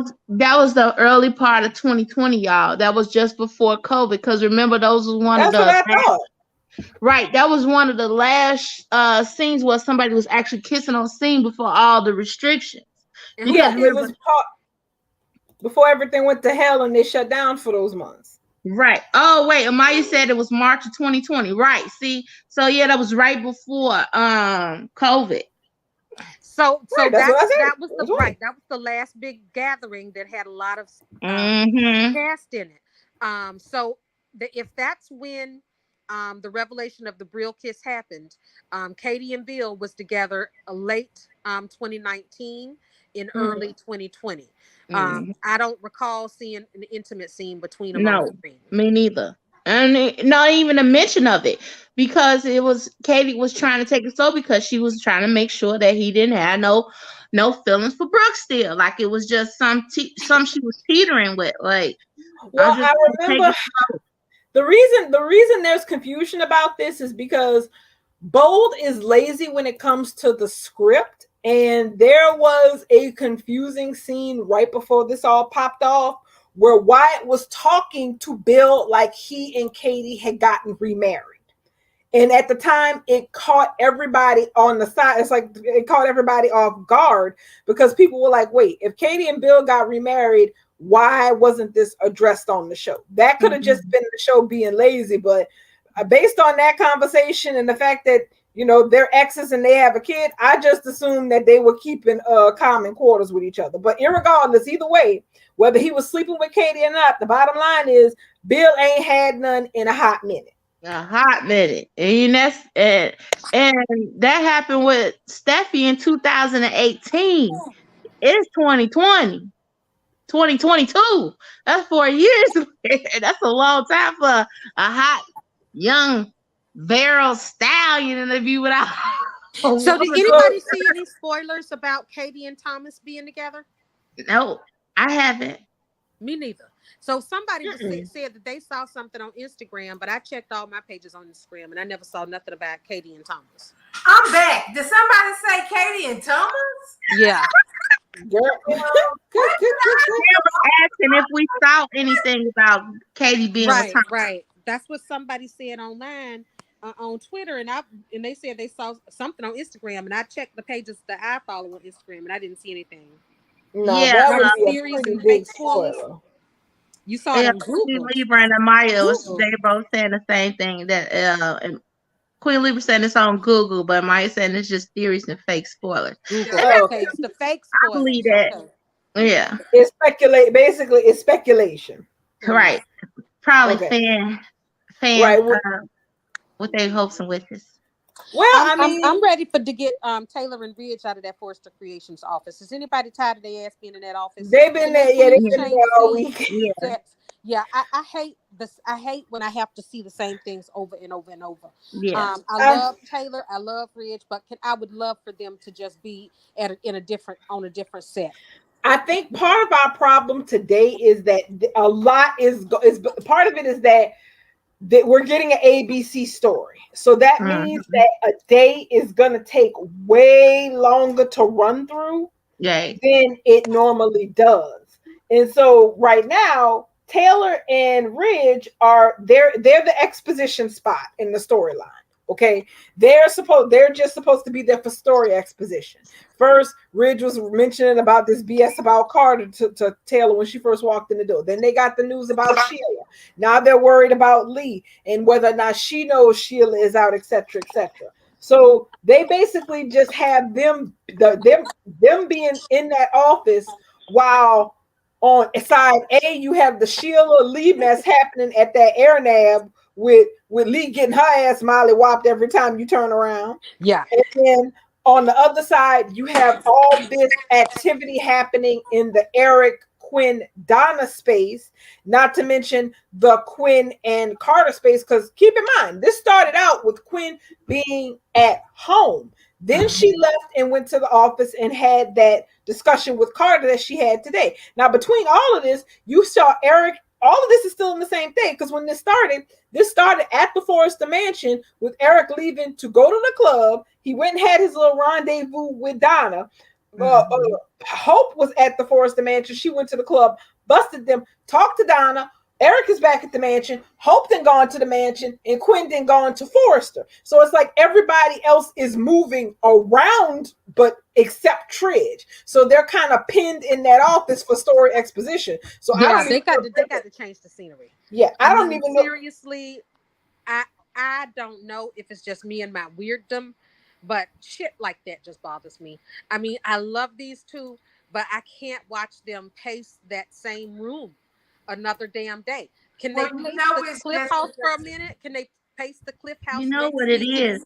was the early part of 2020, y'all. That was just before COVID. Because remember, those was one of the That's what I thought. Right. That was one of the last scenes where somebody was actually kissing on scene before all the restrictions. And it was before everything went to hell and they shut down for those months. Right. Oh, wait. Amaya said it was March of 2020. Right. See, so yeah, that was right before COVID. So Right, that was the last big gathering that had a lot of cast in it. So if that's when the revelation of the Brill kiss happened, Katie and Bill was together late 2019 in early 2020. I don't recall seeing an intimate scene between them. No, me neither. And not even a mention of it, because Katie was trying to take it slow because she was trying to make sure that he didn't have no feelings for Brooke still. Like it was just some she was teetering with. Like, well, I remember the reason there's confusion about this is because Bold is lazy when it comes to the script, and there was a confusing scene right before this all popped off where Wyatt was talking to Bill like he and Katie had gotten remarried. And at the time, it caught everybody on the side. It's like it caught everybody off guard because people were like, wait, if Katie and Bill got remarried, why wasn't this addressed on the show? That could have just been the show being lazy. But based on that conversation and the fact that, you know, they're exes and they have a kid, I just assumed that they were keeping common quarters with each other. But irregardless, either way, whether he was sleeping with Katie or not, the bottom line is Bill ain't had none in a hot minute. A hot minute. And and that happened with Steffi in 2018. It's 2020. 2022. That's 4 years. That's a long time for a hot young virile stallion interview without. So did anybody see any spoilers about Katie and Thomas being together? No, I haven't. Me neither. So somebody said that they saw something on Instagram, but I checked all my pages on Instagram and I never saw nothing about Katie and Thomas. I'm back. Did somebody say Katie and Thomas? Yeah. Girl. They were asking if we saw anything about Katie being with Thomas. Right. That's what somebody said online on Twitter, and they said they saw something on Instagram, and I checked the pages that I follow on Instagram, and I didn't see anything. No, Yeah, that would be a series pretty and big fake spoilers. spoiler. You saw it on Queen Google. Libra and Amaya, Google. they both saying the same thing. That and Queen Libra saying it's on Google, but Amaya saying it's just theories and fake spoilers. Google. Oh, Okay, it's the fake I spoilers. believe that. Okay. Yeah, It's basically it's speculation. right. Probably Okay. fan Right. with their hopes and wishes. Well, I mean, I'm ready to get Taylor and Ridge out of that Forrester Creations office. Is anybody tired of their ass being in that office? they've been there. Yeah, they've been there all week. Yeah. I hate this. I hate when I have to see the same things over and over and over. Yeah. I love Taylor. I love Ridge, but I would love for them to just be on a different set. I think part of our problem today is that a lot is part of it is that we're getting an ABC story. So that means that a day is going to take way longer to run through than it normally does. And so right now, Taylor and Ridge they're the exposition spot in the storyline. Okay, they're just supposed to be there for story exposition. First, Ridge was mentioning about this BS about Carter to Taylor when she first walked in the door. Then they got the news about Sheila. Now they're worried about Lee and whether or not she knows Sheila is out, etc., etc. So they basically just have them being in that office while on side A you have the Sheila Lee mess happening at that air nab with Lee getting her ass molly whopped every time you turn around. Yeah. And then on the other side, you have all this activity happening in the Eric, Quinn, Donna space, not to mention the Quinn and Carter space. Because keep in mind, this started out with Quinn being at home. Then she left and went to the office and had that discussion with Carter that she had today. Now, between all of this, you saw Eric. All of this is still in the same thing because when this started at the Forrester Mansion with Eric leaving to go to the club. He went and had his little rendezvous with Donna. Hope was at the Forrester Mansion. She went to the club, busted them, talked to Donna. Eric is back at the mansion. Hope then gone to the mansion, and Quinn then gone to Forrester. So it's like everybody else is moving around, but except Tridge. So they're kind of pinned in that office for story exposition. So they got to change the scenery. Yeah, I don't even know. Seriously, I don't know if it's just me and my weirdom, but shit like that just bothers me. I mean, I love these two, but I can't watch them pace that same room another damn day. Can they pace the Cliff House for a minute? Can they pace the Cliff House? You know what it is.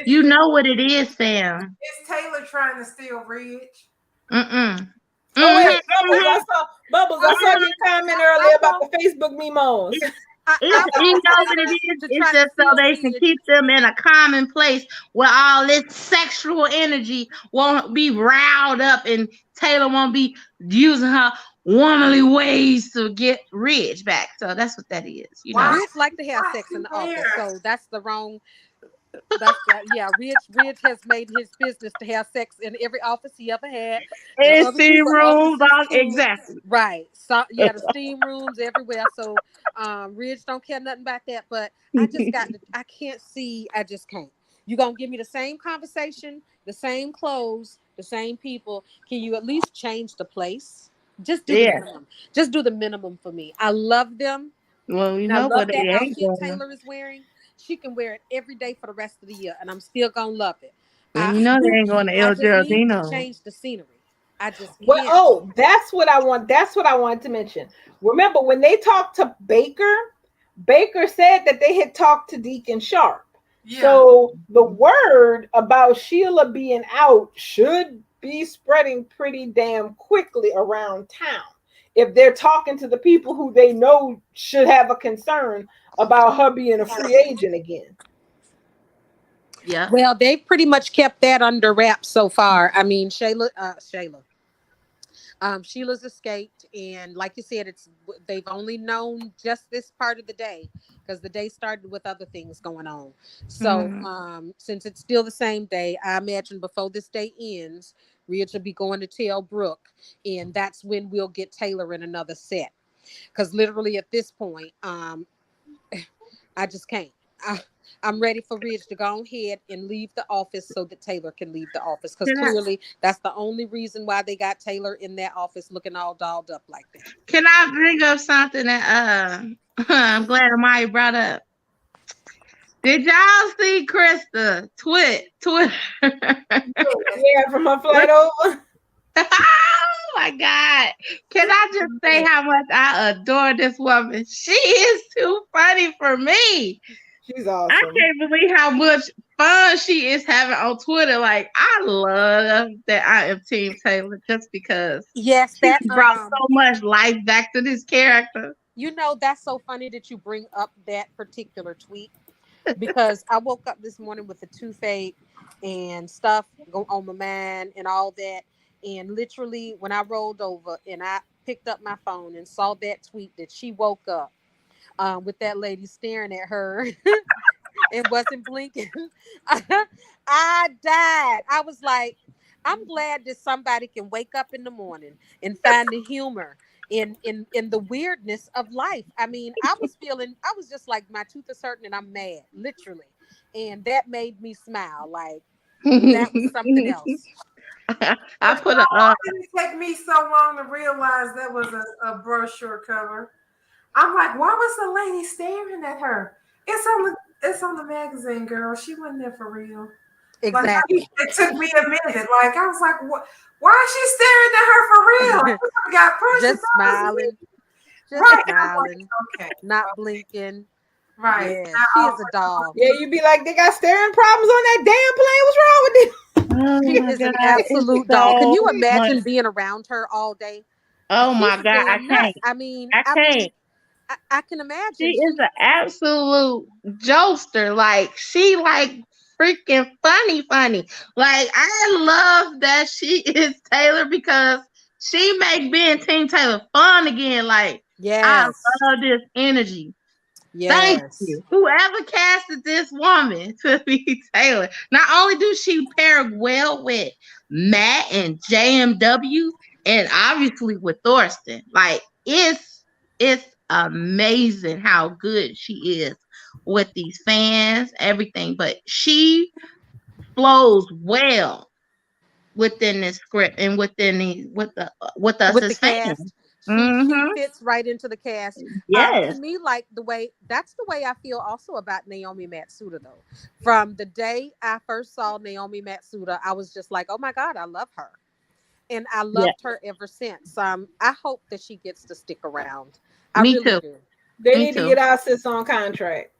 You know what it is, Sam. It's Taylor trying to steal Ridge. Bubbles, I saw your comment earlier about the Facebook memos. You know what it is? It's just so they can keep them in a common place where all this sexual energy won't be riled up and Taylor won't be using her womanly ways to get Ridge back. So that's what that is. You know, Ridge like to have sex in the office, so that's the wrong. That's right. Yeah, Ridge has made his business to have sex in every office he ever had. The And other steam people room, offices dog. too. Exactly. Right. So yeah, the steam rooms everywhere. So Ridge don't care nothing about that. But I can't see, I just can't. You gonna give me the same conversation, the same clothes, the same people. Can you at least change the place? Just do the Yeah. minimum. Just do the minimum for me. I love them. Well, you And I know love what they that ain't outfit gonna. Taylor is wearing. She can wear it every day for the rest of the year, and I'm still gonna love it. Well, I you know they ain't going to I El just need to Geraldino. change the scenery. I just Well, can't. oh, that's what I want. That's what I wanted to mention. Remember when they talked to Baker? Baker said that they had talked to Deacon Sharp. Yeah. So the word about Sheila being out should be spreading pretty damn quickly around town. If they're talking to the people who they know should have a concern about her being a free agent again. Yeah. Well, they've pretty much kept that under wraps so far. I mean, Sheila's escaped, and like you said, they've only known just this part of the day because the day started with other things going on. So, since it's still the same day, I imagine before this day ends, Ridge will be going to tell Brooke, and that's when we'll get Taylor in another set. Because literally at this point, I just can't. I'm ready for Ridge to go ahead and leave the office so that Taylor can leave the office. Because clearly that's the only reason why they got Taylor in that office looking all dolled up like that. Can I bring up something that I'm glad Amaya brought up? Did y'all see Krista Twitter? Yeah, from her flight over. Oh my God. Can I just say how much I adore this woman? She is too funny for me. She's awesome. I can't believe how much fun she is having on Twitter. Like, I love that I am Team Taylor just because Yes, she that brought so much life back to this character. you know, that's so funny that you bring up that particular tweet because I woke up this morning with a toothache and stuff go on my mind and all that. And literally, when I rolled over and I picked up my phone and saw that tweet that she woke up with that lady staring at her and wasn't blinking, I died. I was like, I'm glad that somebody can wake up in the morning and find the humor in the weirdness of life. I mean, I was just like, my tooth is hurting and I'm mad, literally. And that made me smile. Like that was something else. I put a Why did it take me so long to realize that was a brochure cover? I'm like, why was the lady staring at her? It's on the magazine, girl. She wasn't there for real. Exactly. Like, it took me a minute. Like I was like, what? Why is she staring at her for real? Like, got Just smiling. Just right. smiling. Like, okay. Not blinking. Right. Yeah, she is a doll. Yeah, you'd be like, they got staring problems on that damn plane. What's wrong with this? She is an absolute doll. Can you imagine being around her all day? Oh my She's God, I damn nuts. can't. I mean, I can't. I can imagine. She is an absolute jokester. Like she like freaking funny. Like I love that she is Taylor because she make being Team Taylor fun again. Like I Yes. love this energy. Yes. Thank you. Whoever casted this woman to be Taylor. Not only do she pair well with Matt and JMW, and obviously with Thorsten. Like it's amazing how good she is with these fans, everything. But she flows well within this script and within the with us With as the fans. cast. She Mm-hmm. fits right into the cast. Yes. To me, like that's the way I feel also about Naomi Matsuda though. From the day I first saw Naomi Matsuda, I was just like, oh my God, I love her. And I loved her ever since. I hope that she gets to stick around. Me too. Do. They Me need too. to get our sis on contract.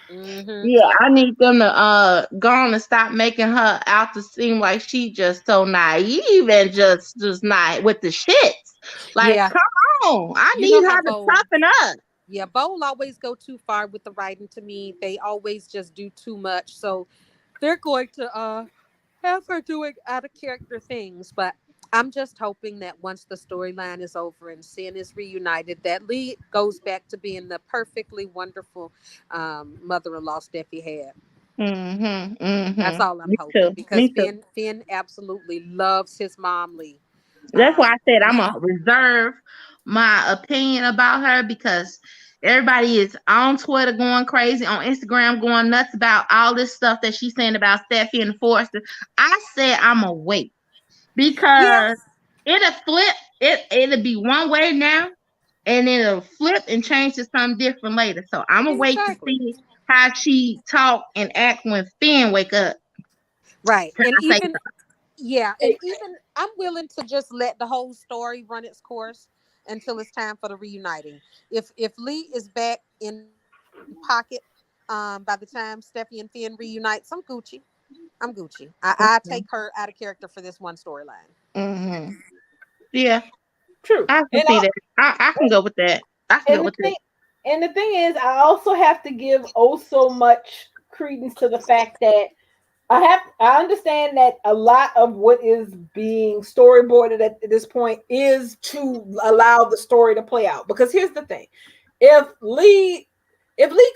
Mm-hmm. Yeah, I need them to go on and stop making her out to seem like she just so naive and just not with the shits. Like, Yeah. come on. I You need know how her to Bo- toughen up. Yeah, Bowl always go too far with the writing to me. They always just do too much. So they're going to have her doing out of character things. But I'm just hoping that once the storyline is over and Sin is reunited, that Lee goes back to being the perfectly wonderful mother-in-law Steffi had. That's all I'm Me hoping too. because Me too. Finn absolutely loves his mom Lee. That's why I said I'm We gonna reserve my opinion about her because everybody is on Twitter going crazy, on Instagram going nuts about all this stuff that she's saying about Steffi and Forrester. I said I'm gonna wait yeah, because it'll flip. It'll be one way now, and it'll flip and change to something different later. So I'm gonna wait to exactly. see how she talk and act when Finn wake up. Right. Till And I say even yeah, and even I'm willing to just let the whole story run its course until it's time for the reuniting. If Lee is back in pocket by the time Steffi and Finn reunite, I'm Gucci. I'm Gucci. I something. take her out of character for this one storyline. Mm-hmm. Yeah, True. I can And see that. I can go with that. I can go and the with that. thing and the thing is, I also have to give oh so much credence to the fact that I understand that a lot of what is being storyboarded at this point is to allow the story to play out. Because here's the thing. If Lee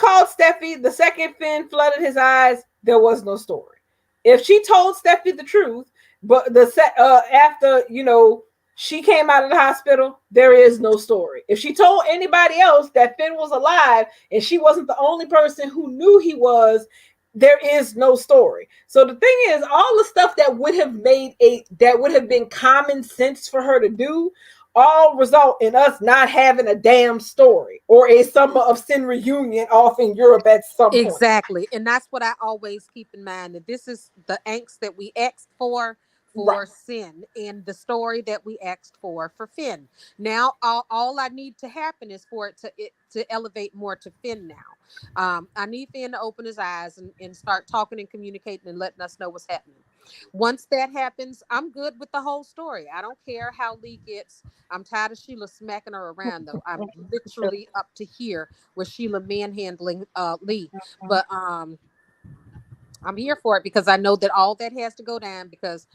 called Steffi the second Finn flooded his eyes, there was no story. If she told Steffi the truth, but after she came out of the hospital, there is no story. If she told anybody else that Finn was alive and she wasn't the only person who knew he was, there is no story. So the thing is, all the stuff that would have been common sense for her to do, all result in us not having a damn story or a Summer of Sin reunion off in Europe at some point. Exactly. And that's what I always keep in mind, that this is the angst that we asked for Right. Sin, and the story that we asked for Finn. Now all I need to happen is for it to elevate more to Finn now. I need Finn to open his eyes and start talking and communicating and letting us know what's happening. Once that happens, I'm good with the whole story. I don't care how Lee gets. I'm tired of Sheila smacking her around, though. I'm literally up to here with Sheila manhandling Lee. But I'm here for it because I know that all that has to go down because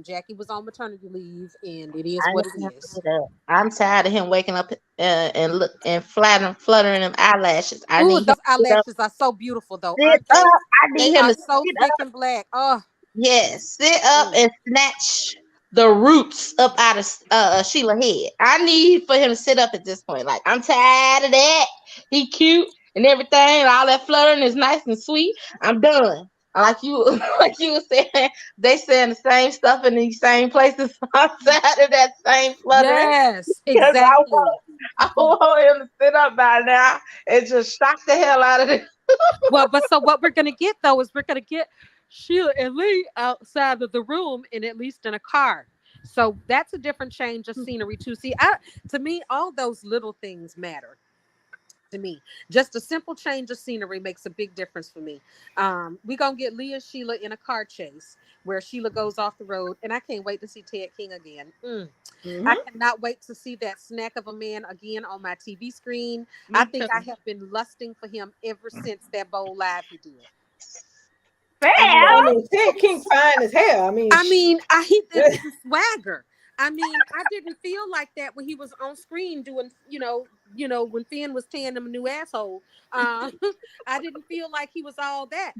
Jackie was on maternity leave, and it is I what ain't it gonna is. say that. I'm tired of him waking up and look and fluttering them eyelashes. I Ooh, need him those to sit up. eyelashes are so beautiful, though, Sit aren't they? up. I They need him are to so sit thick up. and black. Oh, Yes, sit up mm. and snatch the roots up out of Sheila head. I need for him to sit up at this point. Like I'm tired of that. He cute and everything. And all that fluttering is nice and sweet. I'm done. Like you, like you were saying, they saying the same stuff in these same places. I'm tired of that same fluttering Yes, because exactly. I want him to sit up by now and just shock the hell out of it. Well, but so what we're gonna get though is we're gonna get Sheila and Lee outside of the room and at least in a car. So that's a different change of scenery too. See, to me, all those little things matter. To me, just a simple change of scenery makes a big difference for me. We're gonna get Lee and Sheila in a car chase where Sheila goes off the road, and I can't wait to see Ted King again. I cannot wait to see that snack of a man again on my TV screen. I Me think too. I have been lusting for him ever since that Bold Live he did. Well, I Well, mean, Ted King fine as hell. I mean, I mean, he did the swagger. I mean, I didn't feel like that when he was on screen doing, when Finn was tearing him a new asshole. I didn't feel like he was all that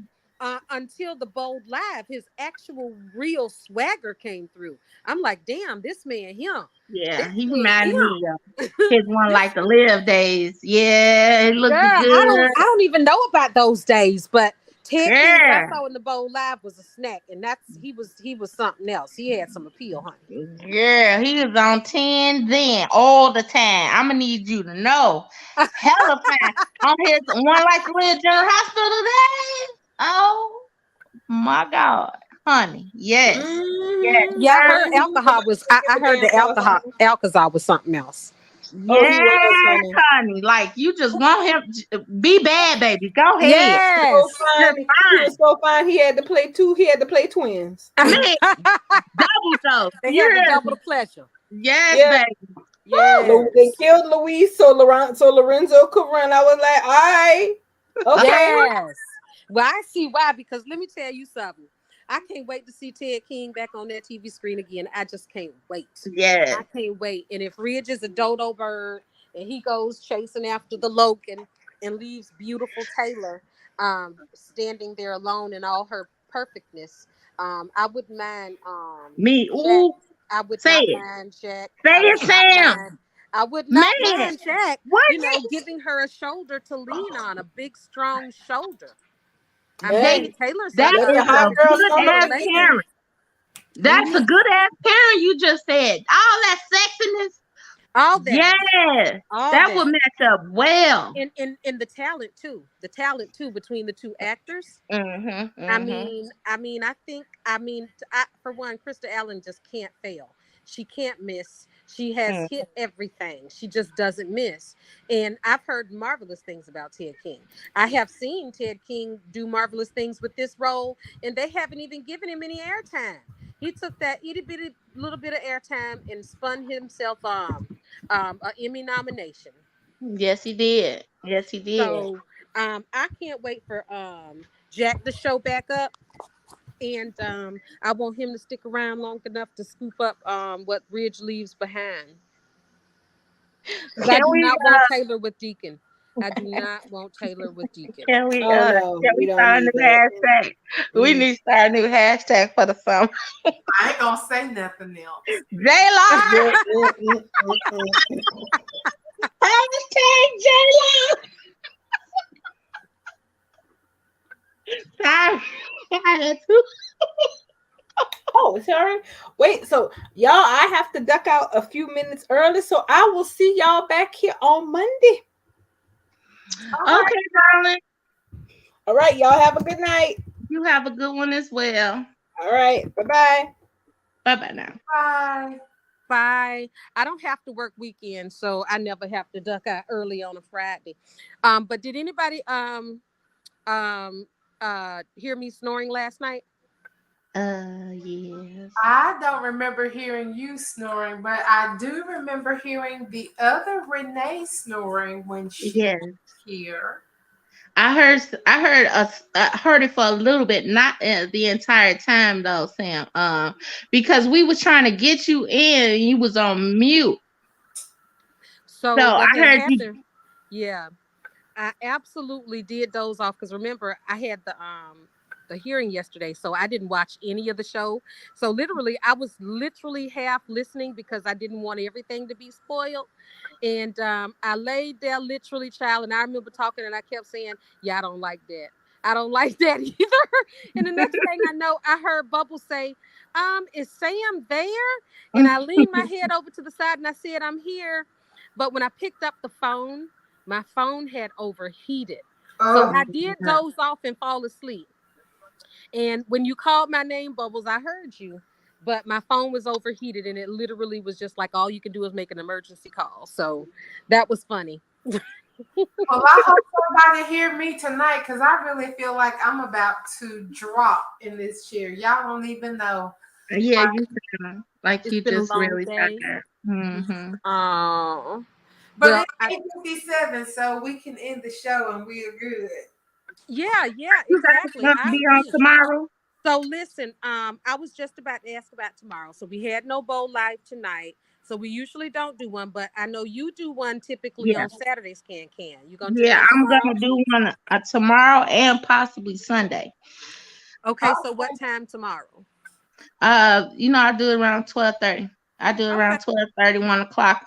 until the Bold Live. His actual real swagger came through. I'm like, damn, this man, him. yeah, This he man, reminded me him. of his one like the live days. Yeah, it Girl, looked I good. don't even know about those days, but Ted King that I Girl, saw in the Bold Live was a snack, and he was something else. He had some appeal, honey. girl, he was on 10 then all the time. I'm gonna need you to know. Hella fine. On his one like the live General Hospital days. Oh my God, honey. Yes. Yes, Yeah, I sir. heard alcohol was. I heard the alcohol was something else. Oh, he was, Yes, honey. honey. Like you just want him to be bad, baby. Go ahead. Yes. Just He fine. was so fine. He had to play two. He had to play twins. Man, double dose. They You had the hear double me? the pleasure. Yes, Yeah, baby. they Yes. killed Luis, so Lorenzo could run. I was like, all right, okay. Yes. Well, I see why, because let me tell you something. I can't wait to see Ted King back on that TV screen again. I just can't wait. Yes. I can't wait. And if Ridge is a dodo bird and he goes chasing after the Logan and leaves beautiful Taylor, standing there alone in all her perfectness. I wouldn't mind Me, Jack. ooh, I would say not it. mind Jack. Say I it, would not Sam. mind. I would not Man, mind Jack, what giving her a shoulder to lean on, a big, strong shoulder. I they mean, Man, Taylor's that let the is hot a girl she's good a summer ass lady. begin. parent. That's a good ass parent you just said. All that sexiness. All that, Yes. all That would that, match up well. and the talent too between the two actors. Mm-hmm. I Mm-hmm. mean, for one, Krista Allen just can't fail. She can't miss. She has hit everything. She just doesn't miss. And I've heard marvelous things about Ted King. I have seen Ted King do marvelous things with this role, and they haven't even given him any airtime. He took that itty bitty little bit of airtime and spun himself an Emmy nomination. Yes, he did. Yes, he did. So I can't wait for Jack to show back up. And I want him to stick around long enough to scoop up what Ridge leaves behind. Because I Can do we not want Taylor with Deacon. I do not want Taylor with Deacon. Oh no, can we we don't start a need new that. hashtag? We need to start a new hashtag for the summer. I ain't gonna say nothing else. J-Lo. Hashtag J-Lo. Sorry. I had to. Oh, sorry. Wait, so y'all, I have to duck out a few minutes early, so I will see y'all back here on Monday. Okay, darling. All right, y'all have a good night. You have a good one as well. All right, bye-bye. Bye-bye now. Bye. Bye. I don't have to work weekends, so I never have to duck out early on a Friday. But did anybody hear me snoring last night? Yes. I don't remember hearing you snoring, but I do remember hearing the other Renee snoring when she Yes. was here. I heard it for a little bit, not the entire time though, Sam. Because we was trying to get you in, and you was on mute. So So what I had heard happened? Yeah, I absolutely did doze off because remember I had the hearing yesterday, so I didn't watch any of the show. So literally, I was literally half listening because I didn't want everything to be spoiled. And I laid there literally, child, and I remember talking, and I kept saying, "Yeah, I don't like that. I don't like that either." And the next thing I know, I heard Bubbles say, "Is Sam there?" And I leaned my head over to the side, and I said, "I'm here." But when I picked up the phone, my phone had overheated. So Oh, I did doze off and fall asleep. And when you called my name, Bubbles, I heard you. But my phone was overheated and it literally was just like all you could do is make an emergency call. So that was funny. well, I hope somebody hear me tonight because I really feel like I'm about to drop in this chair. Y'all don't even know. Yeah, you sound like It's you been a just long really day. tired. Mm-hmm. Oh. But Well, it's 8:57, so we can end the show and we are good. yeah, You guys exactly. gonna I be on agree. tomorrow? So listen, I was just about to ask about tomorrow. So we had no bowl live tonight. So we usually don't do one, but I know you do one typically Yeah. on Saturdays. You gonna do Yeah, one I'm tomorrow? gonna do one tomorrow and possibly Sunday. Okay, so what time tomorrow? I do it around 12:30. I do it around Okay. 12:30, 1 o'clock,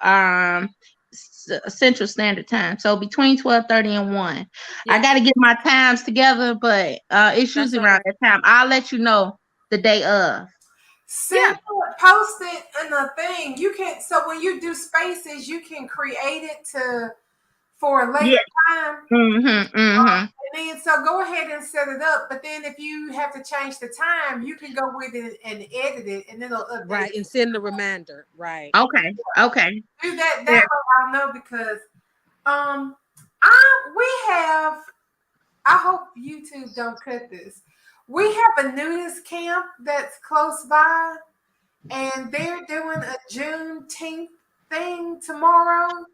Central Standard Time. So between 12:30 and 1. I Yeah, gotta get my times together, but it's that's usually okay. around that time. I'll let you know the day of. Send post it in the thing. You can so when you do spaces, you can create it for a later time. Mm-hmm. And then so go ahead and set it up. But then if you have to change the time, you can go with it and edit it, and it'll update. Right, and send the reminder. Right. Okay. Okay. Do that. Yeah. That way I'll know because I hope YouTube don't cut this. We have a nudist camp that's close by, and they're doing a Juneteenth thing tomorrow.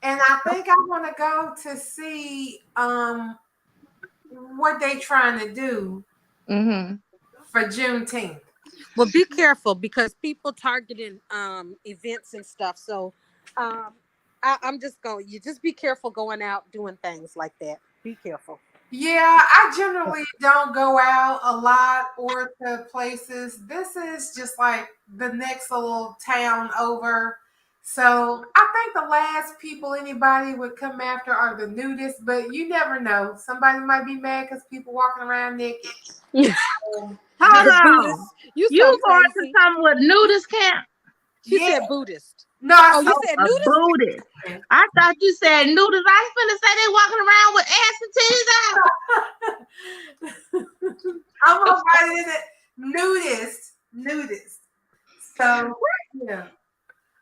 And I think I want to go to see what they trying to do for Juneteenth. Well, be careful because people targeting events and stuff. So I'm just going. You just be careful going out doing things like that. Be careful. Yeah, I generally don't go out a lot or to places. This is just like the next little town over. So I think the last people anybody would come after are the nudists, but you never know. Somebody might be mad because people walking around naked. Um, Hold The on. Buddhist. You You so going to crazy. come with nudist camp? She yeah, said Buddhist. no, I Oh, you said said A nudist? Buddhist. I thought you said nudist. I was finna say they walking around with ass and titties out. I'm gonna write it in it. Nudist. So yeah,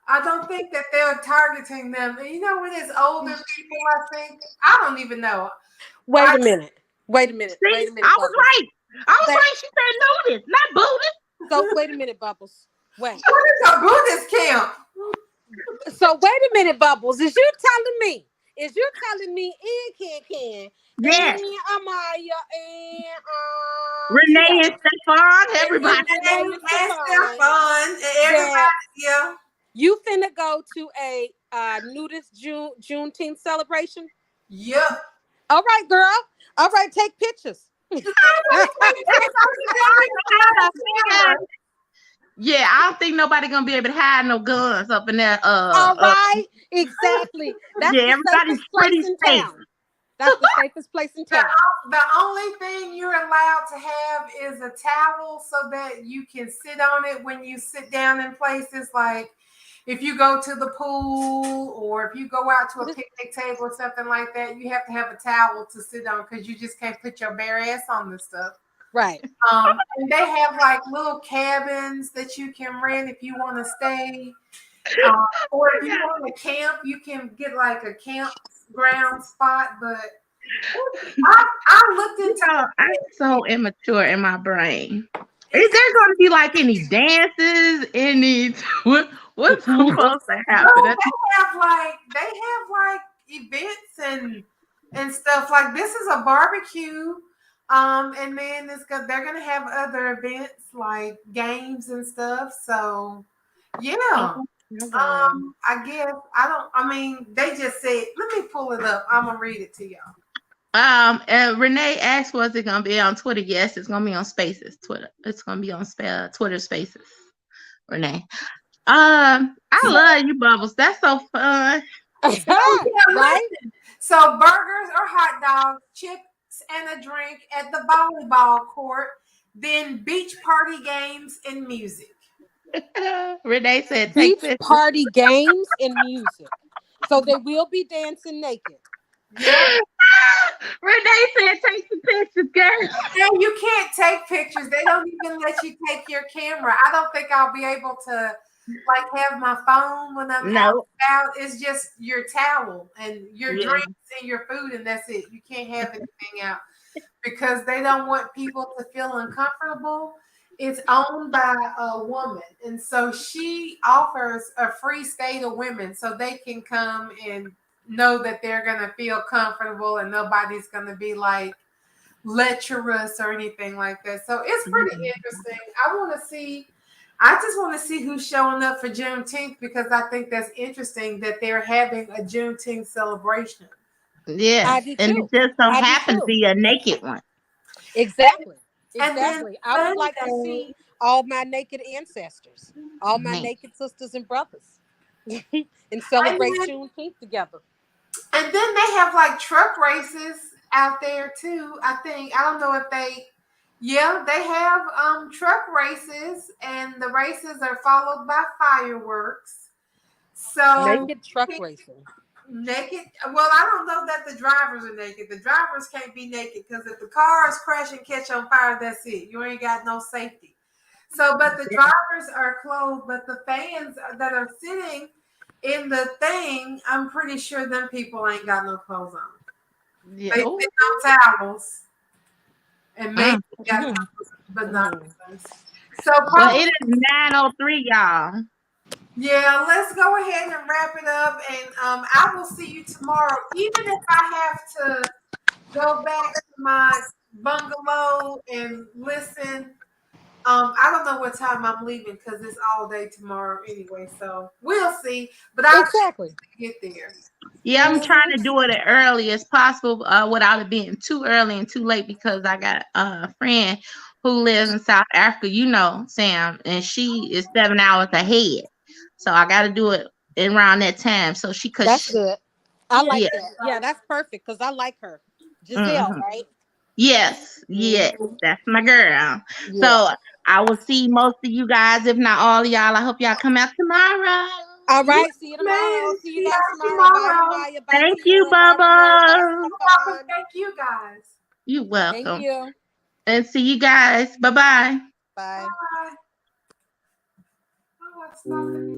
I don't think that they're targeting them. And you know, when it's older people, I think I don't even know. Wait a minute. Wait a minute. See, Wait a minute, I was Bubbles. right. I was That- right. She said nudist, not Buddhist. So wait a minute, Bubbles. Wait. What is a Buddhist camp? So wait a minute, Bubbles. Is you telling me Ken Yes. and Amaya and Renee and Stefan, everybody. And Renee they're Stefan, fun. And everybody, yeah. you finna go to a nudist Juneteenth celebration? Yep. All right, girl. All right, take pictures. Yeah, I don't think nobody gonna be able to hide no guns up in there. All right, exactly. That's yeah, the everybody's safest place pretty in safe. town. That's the safest place in town. The only thing you're allowed to have is a towel so that you can sit on it when you sit down in places like if you go to the pool or if you go out to a picnic table or something like that, you have to have a towel to sit on because you just can't put your bare ass on this stuff. Right. And they have like little cabins that you can rent if you want to stay. Or if you want to camp, you can get like a campground spot. But I looked into I'm so immature in my brain. Is there going to be like any dances? What's supposed to happen? No, they have like events and stuff. Like this is a barbecue. And then they're gonna have other events like games and stuff. So yeah. I guess they just said, let me pull it up. I'm gonna read it to y'all. And Renee asked, was it gonna be on Twitter? Yes, it's gonna be on Spaces. Twitter. It's gonna be on Twitter Spaces. Renee. I love you, Bubbles. That's so fun. Right? So burgers or hot dogs, chips and a drink at the volleyball court, then beach party games and music. Renee said, Beach take party games and music. So they will be dancing naked. Yeah. Renee said, take some pictures, girl. And you can't take pictures. They don't even let you take your camera. I don't think I'll be able to like have my phone when I'm out. It's just your towel and your drinks and your food, and that's it. You can't have anything out because they don't want people to feel uncomfortable. It's owned by a woman, and so she offers a free stay to women so they can come and know that they're going to feel comfortable and nobody's going to be like lecherous or anything like that. So it's pretty interesting. I just want to see who's showing up for Juneteenth because I think that's interesting that they're having a Juneteenth celebration. Yeah, and it just so happens to be a naked one. Exactly. And Exactly. I would like to see all my naked ancestors, all my naked sisters and brothers, and celebrate Juneteenth together. And then they have like truck races out there too. I don't know if they have truck races, and the races are followed by fireworks. So naked truck racing. Naked. Well, I don't know that the drivers are naked. The drivers can't be naked because if the cars crash and catch on fire, that's it. You ain't got no safety. So, but the drivers are clothed, but the fans that are sitting in the thing, I'm pretty sure them people ain't got no clothes on. Yeah. They sit on towels and maybe got but not. So, well, it is 9:03, y'all. Yeah, let's go ahead and wrap it up, and I will see you tomorrow. Even if I have to go back to my bungalow and listen, I don't know what time I'm leaving because it's all day tomorrow anyway. So we'll see. But I'll get there. Yeah, I'm trying to do it as early as possible, without it being too early and too late, because I got a friend who lives in South Africa, you know, Sam, and she is 7 hours ahead. So I got to do it around that time. So she could, That's good. I like yeah. that. Yeah, that's perfect because I like her. Giselle, Mhm. right? Yes, yes, that's my girl. Yeah. So I will see most of you guys, if not all of y'all. I hope y'all come out tomorrow. All right. See you tomorrow. Man, See you see guys y'all tomorrow. Bye, tomorrow. Mariah. Bye, Thank you, Tia. Bye, Renee. Bye, Bubba. Welcome. Stefan. Thank you guys. You're Thank welcome. you. And see you guys. Bye-bye. Bye. Bye. Oh, I stopped it.